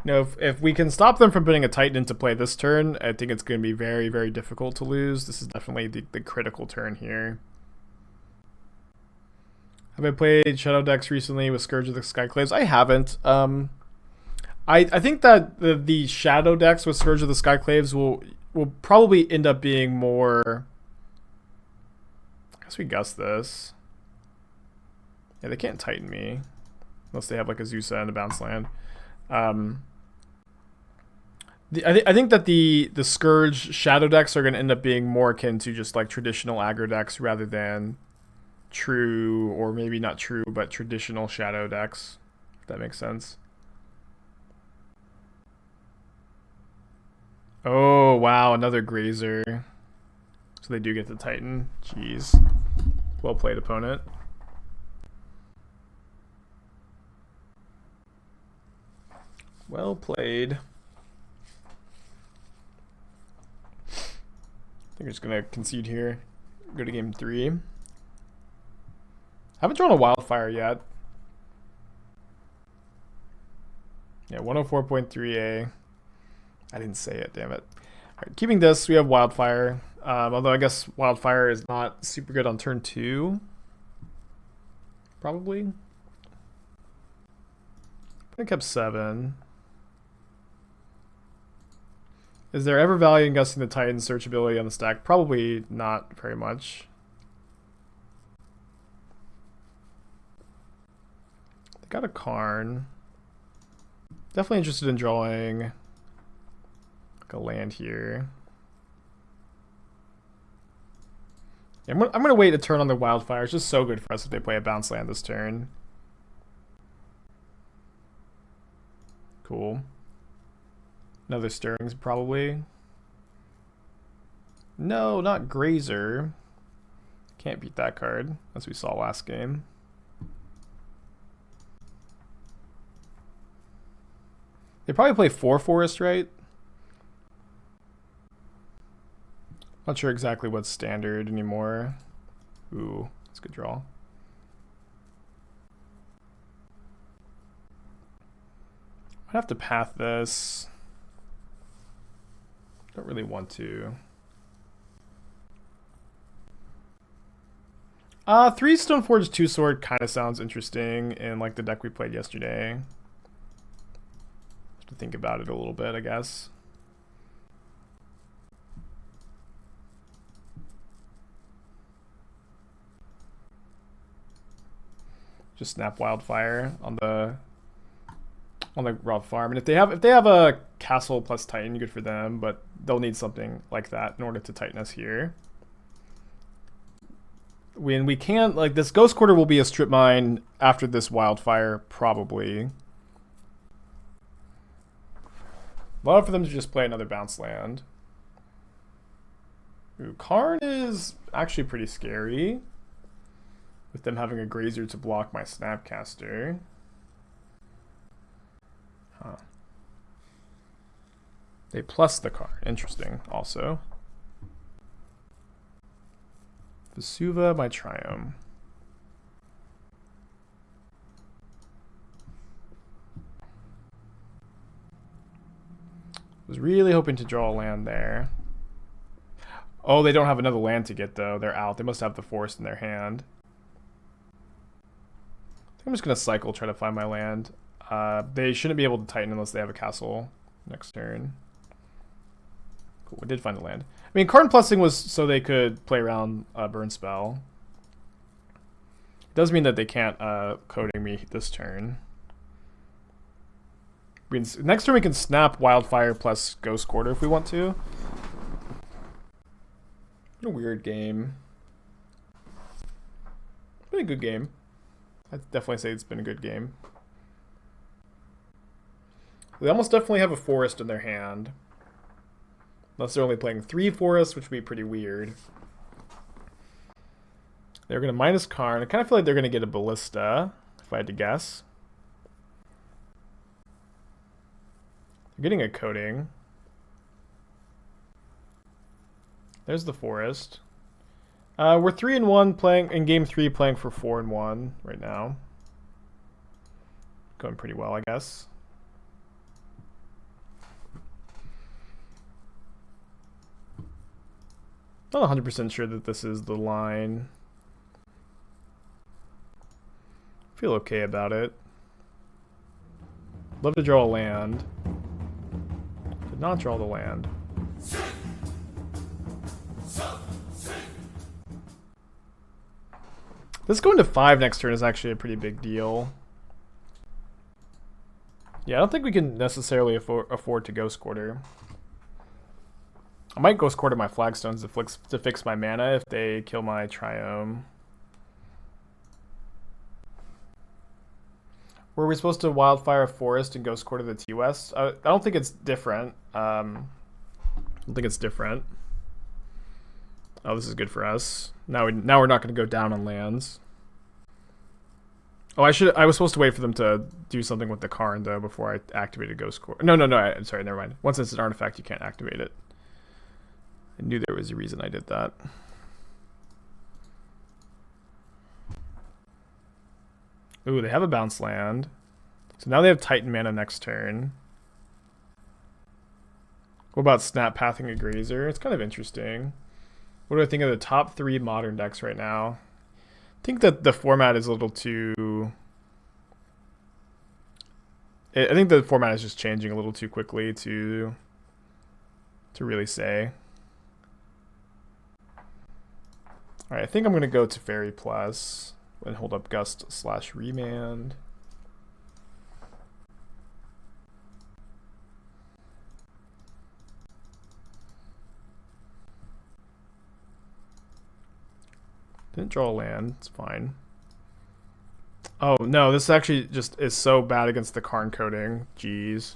No, if we can stop them from putting a Titan into play this turn, I think it's going to be very, very difficult to lose. This is definitely the critical turn here. Have I played Shadow decks recently with Scourge of the Skyclaves? I haven't. I think that the Shadow decks with Scourge of the Skyclaves will probably end up being more... I guess we guess this. Yeah, they can't Titan me. Unless they have like a Zusa and a bounce land. I think that the Scourge Shadow decks are going to end up being more akin to just like traditional aggro decks rather than true, or maybe not true, but traditional Shadow decks, if that makes sense. Oh, wow, another Grazer. So So they do get the Titan. Jeez. Well played, opponent. Well played. I think we're just going to concede here. Go to game 3. Haven't drawn a Wildfire yet. Yeah, 104.3A. I didn't say it, damn it. All right, keeping this, we have Wildfire. Although I guess Wildfire is not super good on turn 2. Probably. I kept 7. Is there ever value in gusting the Titan searchability on the stack? Probably not very much. They got a Karn. Definitely interested in drawing like a land here. Yeah, I'm gonna wait a turn on the Wildfire. It's just so good for us if they play a bounce land this turn. Cool. Another Stirrings, probably. No, not Grazer. Can't beat that card, as we saw last game. They probably play 4 Forest, right? Not sure exactly what's standard anymore. Ooh, that's a good draw. I'd have to path this. Don't really want to. 3 Stoneforge 2 Sword kind of sounds interesting in like the deck we played yesterday. Have to think about it a little bit, I guess. Just snap Wildfire on the Raw farm, and if they have a castle plus Titan, good for them, but they'll need something like that in order to Titan us here. When we can't, like, this Ghost Quarter will be a strip mine after this Wildfire, probably. A lot for them to just play another bounce land. Ooh, Karn is actually pretty scary, with them having a Grazer to block my Snapcaster. Huh. They plus the card. Interesting, also. Vesuva, my Triome. Was really hoping to draw a land there. Oh, they don't have another land to get, though. They're out. They must have the Forest in their hand. I think I'm just going to cycle, try to find my land. They shouldn't be able to Titan unless they have a castle next turn. Cool, we did find a land. I mean, Karn Plussing was so they could play around Burn Spell. It does mean that they can't coding me this turn. Next turn we can snap Wildfire plus Ghost Quarter if we want to. What a weird game. Been a good game. I'd definitely say it's been a good game. They almost definitely have a Forest in their hand. Unless they're only playing 3 Forests, which would be pretty weird. They're going to minus Karn. I kind of feel like they're going to get a Ballista, if I had to guess. They're getting a Coding. There's the Forest. We're 3-1 playing in game 3, playing for 4-1 right now. Going pretty well, I guess. Not 100% sure that this is the line. Feel okay about it. Love to draw a land. Did not draw the land. This going to 5 next turn is actually a pretty big deal. Yeah, I don't think we can necessarily afford to Ghost Quarter. I might Ghost Quarter my Flagstones to fix my mana if they kill my Triome. Were we supposed to Wildfire Forest and Ghost Quarter the T-West? I don't think it's different. I don't think it's different. Oh, this is good for us. Now we're not going to go down on lands. Oh, I was supposed to wait for them to do something with the Karn though before I activated Ghost Core. No. I'm sorry, never mind. Once it's an artifact, you can't activate it. I knew there was a reason I did that. Ooh, they have a bounce land. So now they have Titan mana next turn. What about Snap Pathing a Grazer? It's kind of interesting. What do I think of the top 3 modern decks right now? I think that the format is a little too... I think the format is just changing a little too quickly to really say. Alright, I think I'm going to go Teferi Plus and hold up Gust/Remand. Didn't draw a land, it's fine. Oh no, this actually just is so bad against the Karn coding. Jeez.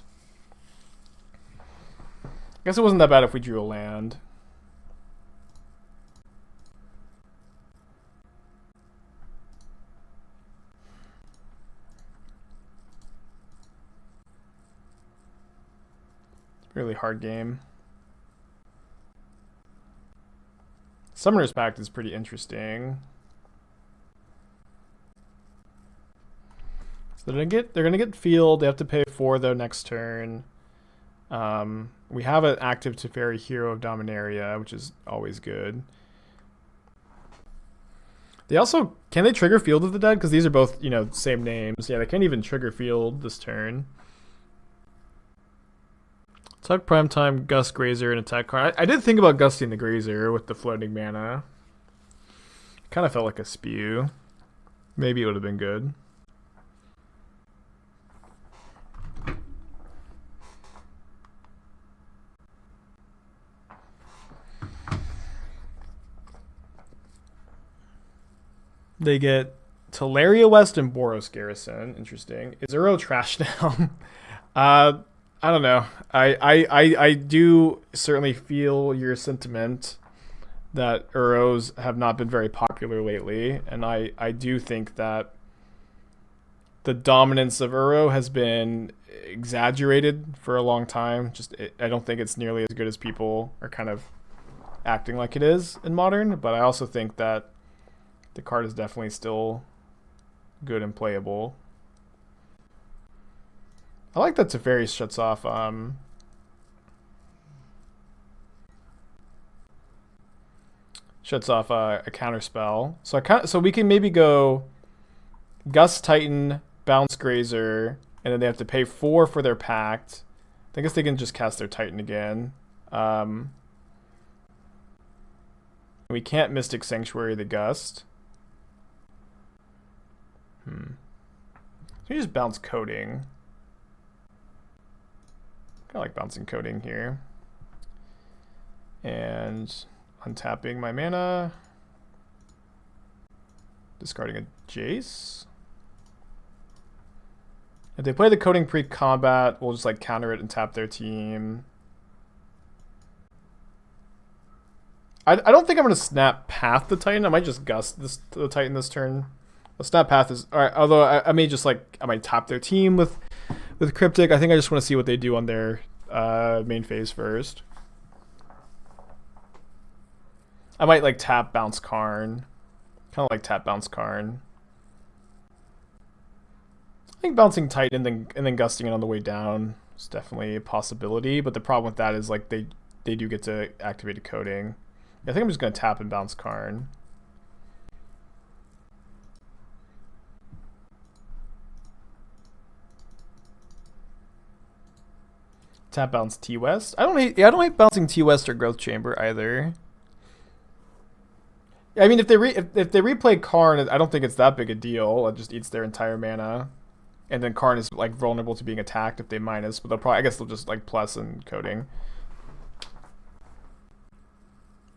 I guess it wasn't that bad if we drew a land. It's a really hard game. Summoner's Pact is pretty interesting. So they're gonna get field. They have to pay 4 though next turn. We have an active Teferi Hero of Dominaria, which is always good. They also can they trigger Field of the Dead because these are both same names. Yeah, they can't even trigger Field this turn. Tuck Primetime, Gust Grazer, and attack card. I did think about gusting the Grazer with the floating mana. Kind of felt like a spew. Maybe it would have been good. They get Teleria West and Boros Garrison. Interesting. Is Uro trash now? I don't know. I do certainly feel your sentiment that Uros have not been very popular lately, and I do think that the dominance of Uro has been exaggerated for a long time. I don't think it's nearly as good as people are kind of acting like it is in Modern, but I also think that the card is definitely still good and playable. I like that Teferi shuts off a counter spell. So we can maybe go Gust Titan, Bounce Grazer, and then they have to pay 4 for their Pact. I guess they can just cast their Titan again. We can't Mystic Sanctuary the Gust. So we just bounce Coding. I like bouncing Coding here. And untapping my mana. Discarding a Jace. If they play the Coding pre-combat, we'll just counter it and tap their team. I don't think I'm going to Snap Path the Titan. I might just Gust the Titan this turn. The Snap Path is... Alright, although I may just I might tap their team with Cryptic. I think I just want to see what they do on their main phase first. I might tap Bounce Karn. Kind of tap Bounce Karn. I think bouncing Titan and then gusting it on the way down is definitely a possibility. But the problem with that is they do get to activate a Coding. I think I'm just going to tap and Bounce Karn. Tap bounce T West. I don't hate bouncing T West or Growth Chamber either. I mean, if they replay Karn, I don't think it's that big a deal. It just eats their entire mana, and then Karn is vulnerable to being attacked if they minus. But I guess they'll just plus and Coding.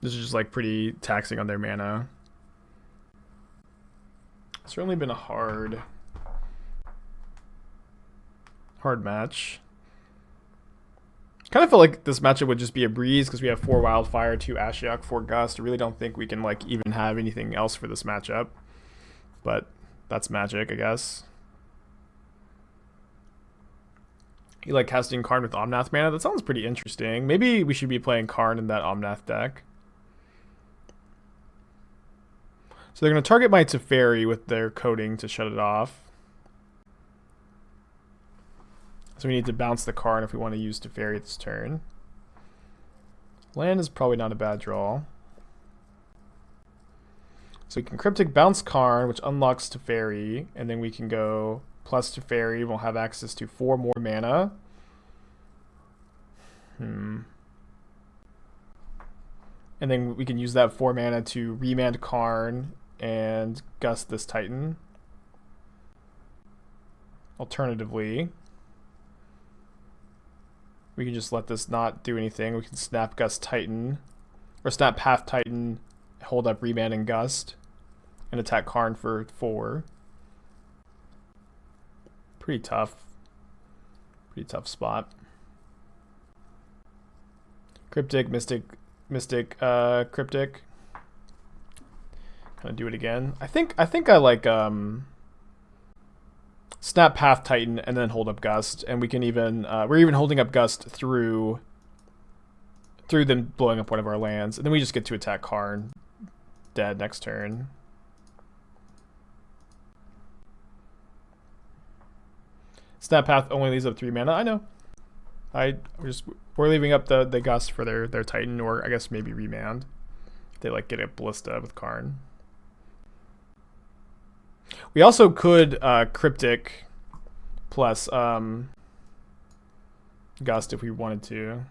This is just pretty taxing on their mana. It's certainly been a hard match. Kind of feel like this matchup would just be a breeze because we have 4 Wildfire, 2 Ashiok, 4 Gust. I really don't think we can like even have anything else for this matchup. But that's Magic, I guess. You like casting Karn with Omnath mana? That sounds pretty interesting. Maybe we should be playing Karn in that Omnath deck. So they're going to target my Teferi with their coding to shut it off. So we need to bounce the Karn if we want to use Teferi this turn. Land is probably not a bad draw. So we can Cryptic bounce Karn, which unlocks Teferi, and then we can go plus Teferi. We'll have access to 4 more mana. And then we can use that 4 mana to Remand Karn and Gust this Titan. Alternatively, we can just let this not do anything. We can Snap Gust Titan, or Snap Path Titan, hold up Remand and Gust, and attack Karn for 4. Pretty tough. Pretty tough spot. Cryptic, Mystic, Cryptic. Kind of do it again. I think I like Snap Path Titan and then hold up Gust, and we can even we're even holding up Gust through them blowing up one of our lands, and then we just get to attack Karn dead next turn. Snap Path only leaves up 3 mana. I know. We're leaving up the Gust for their Titan, or I guess maybe Remand. They like get a Ballista with Karn. We also could Cryptic plus Gust if we wanted to.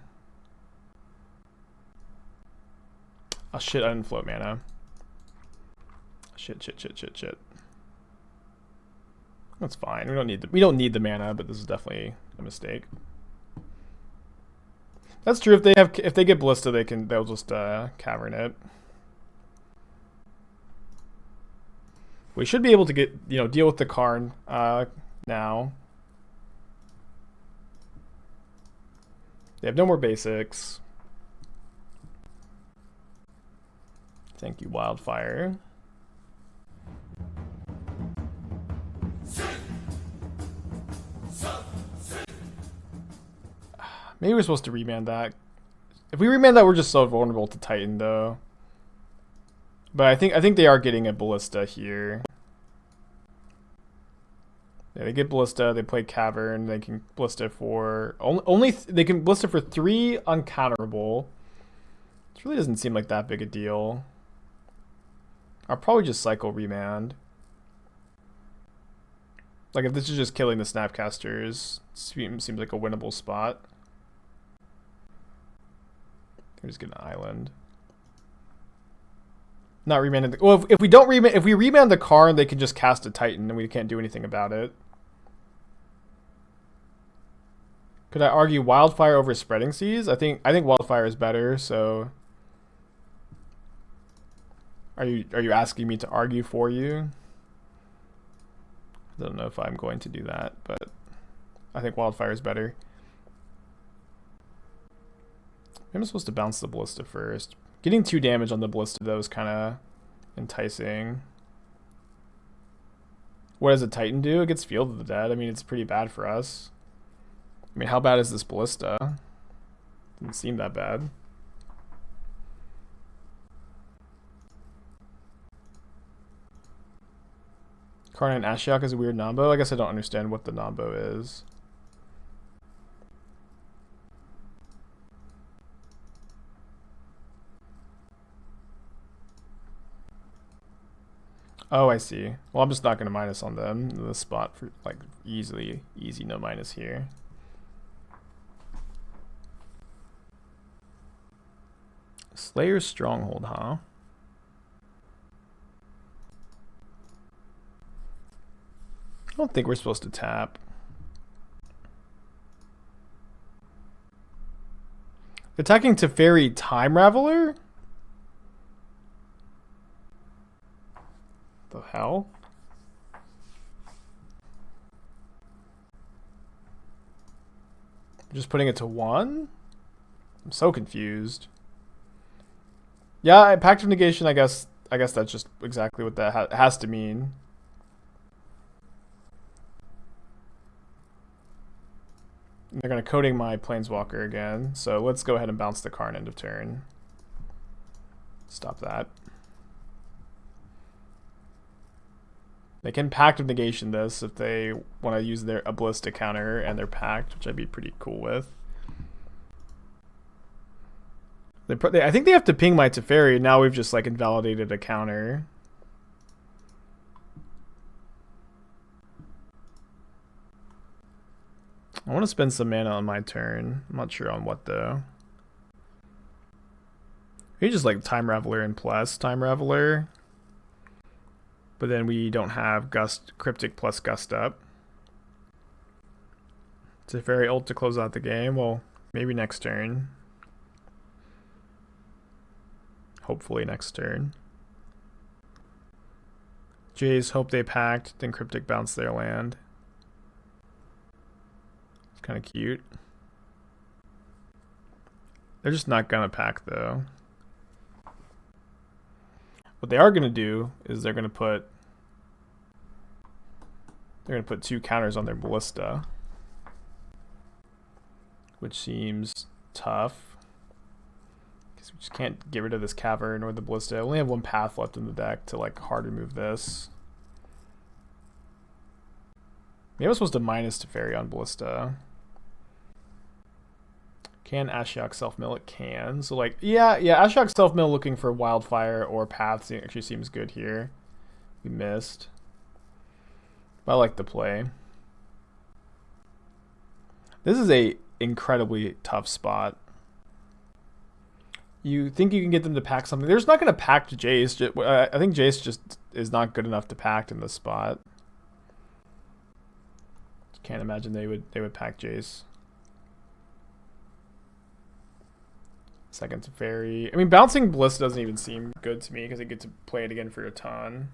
Oh shit, I didn't float mana. Shit. That's fine. We don't need the mana, but this is definitely a mistake. That's true. If they get Ballista, they'll just Cavern it. We should be able to get deal with the Karn now. They have no more basics. Thank you, Wildfire. Maybe we're supposed to remand that. If we remand that, we're just so vulnerable to Titan, though. But I think they are getting a Ballista here. Yeah, they get Ballista. They play Cavern. They can Ballista for they can Ballista for 3 uncounterable. This really doesn't seem like that big a deal. I'll probably just cycle Remand. Like if this is just killing the Snapcasters, seems like a winnable spot. We're just get an island. Not remanding the... Well, if we don't remand... If we remand the Karn, they can just cast a Titan, and we can't do anything about it. Could I argue Wildfire over Spreading Seas? I think Wildfire is better, so... Are you asking me to argue for you? I don't know if I'm going to do that, but... I think Wildfire is better. I'm supposed to bounce the Ballista first. Getting 2 damage on the Ballista, though, is kind of enticing. What does a Titan do? It gets Field of the Dead. I mean, it's pretty bad for us. I mean, how bad is this Ballista? Doesn't seem that bad. Karn and Ashiok is a weird Nombo. I guess I don't understand what the Nombo is. Oh, I see. Well, I'm just not going to minus on them. The spot for, like, easy no minus here. Slayer's Stronghold, huh? I don't think we're supposed to tap. Attacking Teferi Time Raveler? The hell? Just putting it to 1? I'm so confused. Yeah, Pact of Negation, I guess that's just exactly what that has to mean. They're going to coding my Planeswalker again, so let's go ahead and bounce the Karn end of turn. Stop that. They can Pact of Negation this if they want to use their Ballista counter and their Pact, which I'd be pretty cool with. I think they have to ping my Teferi. Now we've just like invalidated a counter. I want to spend some mana on my turn. I'm not sure on what though. Maybe just like Time Raveler and plus Time Raveler. But then we don't have Cryptic plus Gust up. Teferi ult to close out the game. Well, maybe next turn. Hopefully next turn. Jays hope they packed, then Cryptic bounce their land. It's kind of cute. They're just not gonna pack though. What they are gonna do is they're gonna put 2 counters on their Ballista, which seems tough. Because we just can't get rid of this Cavern or the Ballista. I only have 1 path left in the deck to like hard remove this. Maybe I was supposed to minus Teferi on Ballista. Can Ashiok self-mill? It can. So like, yeah, Ashiok self-mill looking for Wildfire or Paths actually seems good here. We missed. But I like the play. This is a incredibly tough spot. You think you can get them to pack something. They're just not going to pack to Jace. I think Jace just is not good enough to pack in this spot. Can't imagine they would pack Jace. Second Teferi. I mean, bouncing Ballista doesn't even seem good to me because I get to play it again for a ton.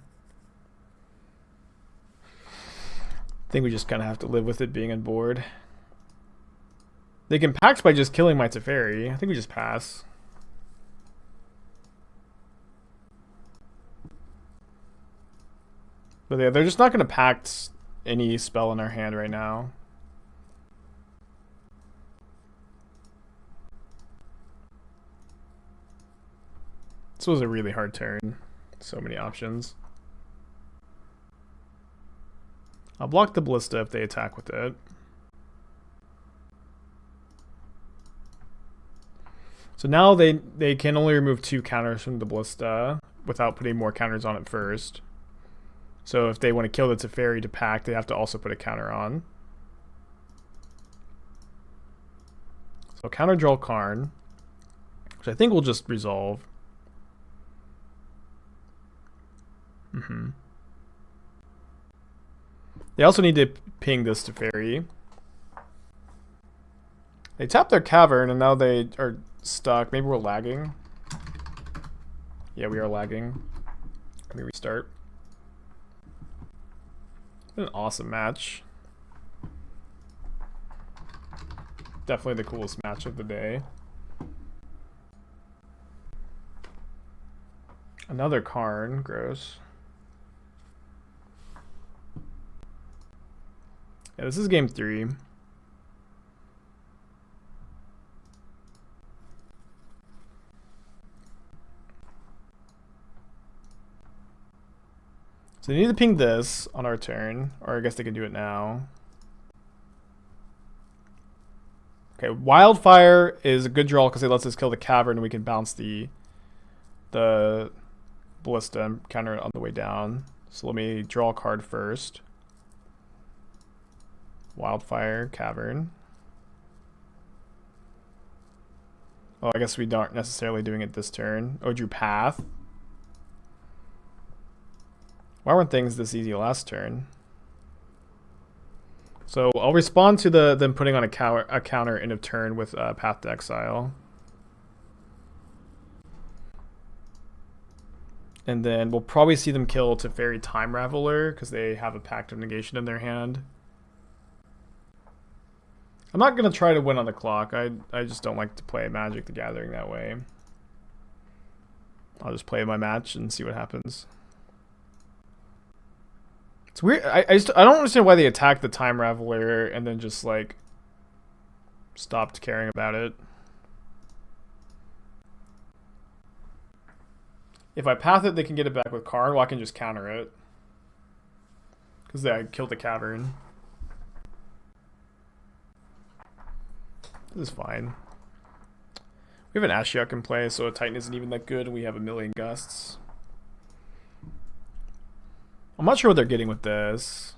I think we just kind of have to live with it being on board. They can pack by just killing my Teferi. I think we just pass. But yeah, they're just not going to pack any spell in our hand right now. This was a really hard turn. So many options. I'll block the Ballista if they attack with it. So now they can only remove 2 counters from the Ballista without putting more counters on it first. So if they want to kill the Teferi to pack, they have to also put a counter on. So counter draw Karn, which I think will just resolve. They also need to ping this Teferi. They tapped their Cavern and now they are stuck. Maybe we're lagging. Yeah, we are lagging. Let me restart. An awesome match. Definitely the coolest match of the day. Another Karn, gross. Yeah, this is game 3. So they need to ping this on our turn, or I guess they can do it now. Okay, Wildfire is a good draw because it lets us kill the Cavern and we can bounce the Ballista and counter it on the way down. So let me draw a card first. Wildfire, Cavern. Oh, I guess we aren't necessarily doing it this turn. Oh, drew Path. Why weren't things this easy last turn? So I'll respond to them putting on a counter end of turn with Path to Exile. And then we'll probably see them kill Teferi Time Raveler because they have a Pact of Negation in their hand. I'm not going to try to win on the clock. I just don't like to play Magic the Gathering that way. I'll just play my match and see what happens. It's weird. I don't understand why they attacked the Time Raveler and then just like stopped caring about it. If I path it, they can get it back with Karn. Well, I can just counter it. Because I killed the Cavern. This is fine. We have an Ashiok in play, so a Titan isn't even that good, and we have a million gusts. I'm not sure what they're getting with this.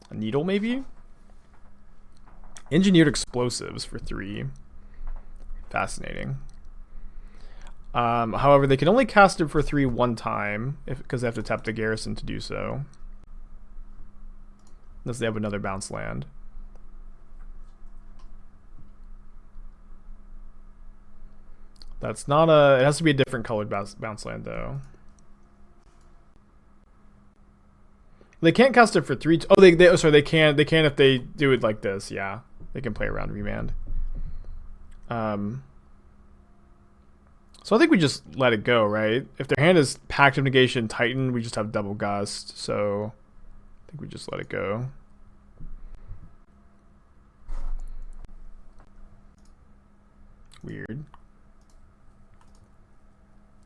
A Needle, maybe? Engineered Explosives for 3. Fascinating. However, they can only cast it for 3 one time, because they have to tap the Garrison to do so. Unless they have another bounce land. That's not a... It has to be a different colored bounce land, though. They can't cast it for 3... Oh, sorry, they can if they do it like this, yeah. They can play around Remand. So I think we just let it go, right? If their hand is Pact of Negation Titan, we just have double Gust, so I think we just let it go. Weird.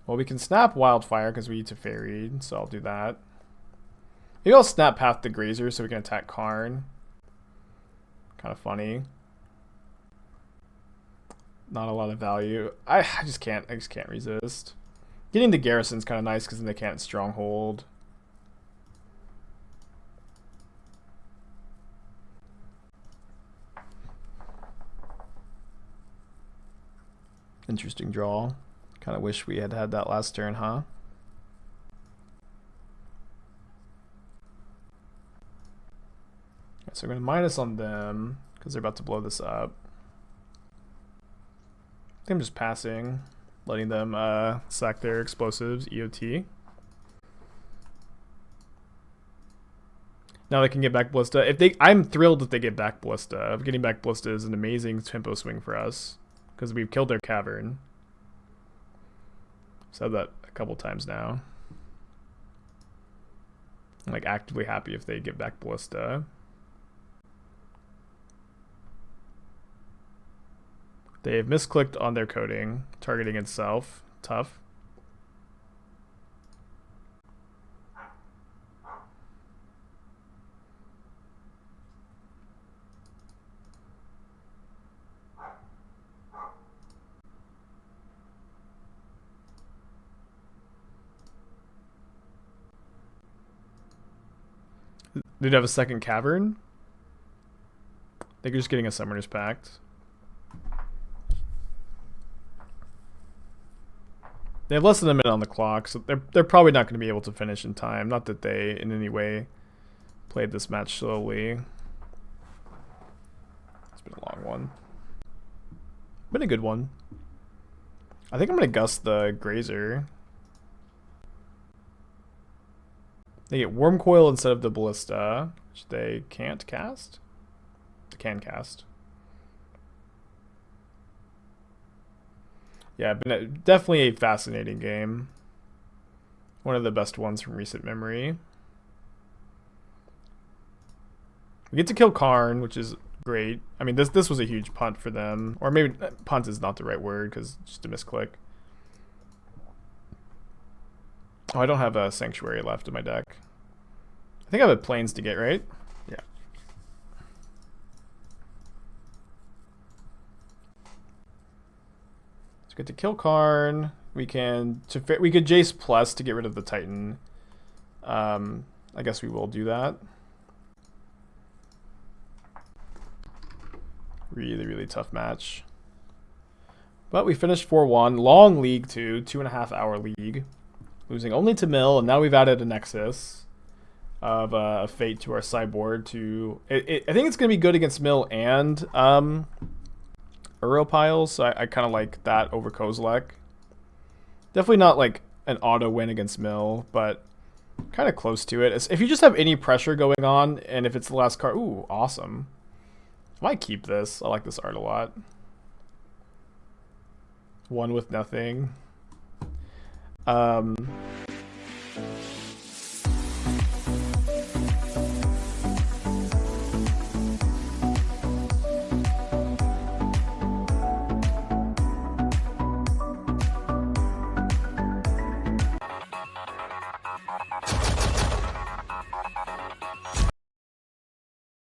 Well, we can snap Wildfire because we need Teferi, so I'll do that. Maybe I'll snap Path the Grazer so we can attack Karn. Kind of funny. Not a lot of value. I just can't resist. Getting the Garrison's kind of nice because then they can't Stronghold. Interesting draw. Kind of wish we had had that last turn, huh? So we're going to minus on them because they're about to blow this up. I think I'm just passing, letting them sack their explosives, EOT. Now they can get back Ballista. I'm thrilled that they get back Ballista. Getting back Ballista is an amazing tempo swing for us because we've killed their Cavern. Said that a couple times now. I'm like actively happy if they get back Ballista. They've misclicked on their coding, targeting itself. Tough. Did have a second Cavern? I think you're just getting a Summoner's Pact. They have less than a minute on the clock, so they're probably not going to be able to finish in time. Not that they, in any way, played this match slowly. It's been a long one. Been a good one. I think I'm going to Gust the Grazer. They get Worm Coil instead of the Ballista, which they can't cast. They can cast. Yeah, definitely a fascinating game. One of the best ones from recent memory. We get to kill Karn, which is great. I mean, this was a huge punt for them. Or maybe punt is not the right word, because just a misclick. Oh, I don't have a Sanctuary left in my deck. I think I have a Plains to get, right? Yeah. So get to kill Karn. We could Jace Plus to get rid of the Titan. I guess we will do that. Really, really tough match. But we finished 4-1. Long league too. 2.5 hour league. Losing only to Mill, and now we've added a Nexus of a Fate to our sideboard. I think it's going to be good against Mill and Uropiles, so I kind of like that over Kozilek. Definitely not like an auto win against Mill, but kind of close to it. If you just have any pressure going on, and if it's the last card, ooh, awesome. might keep this. I like this art a lot. One with nothing.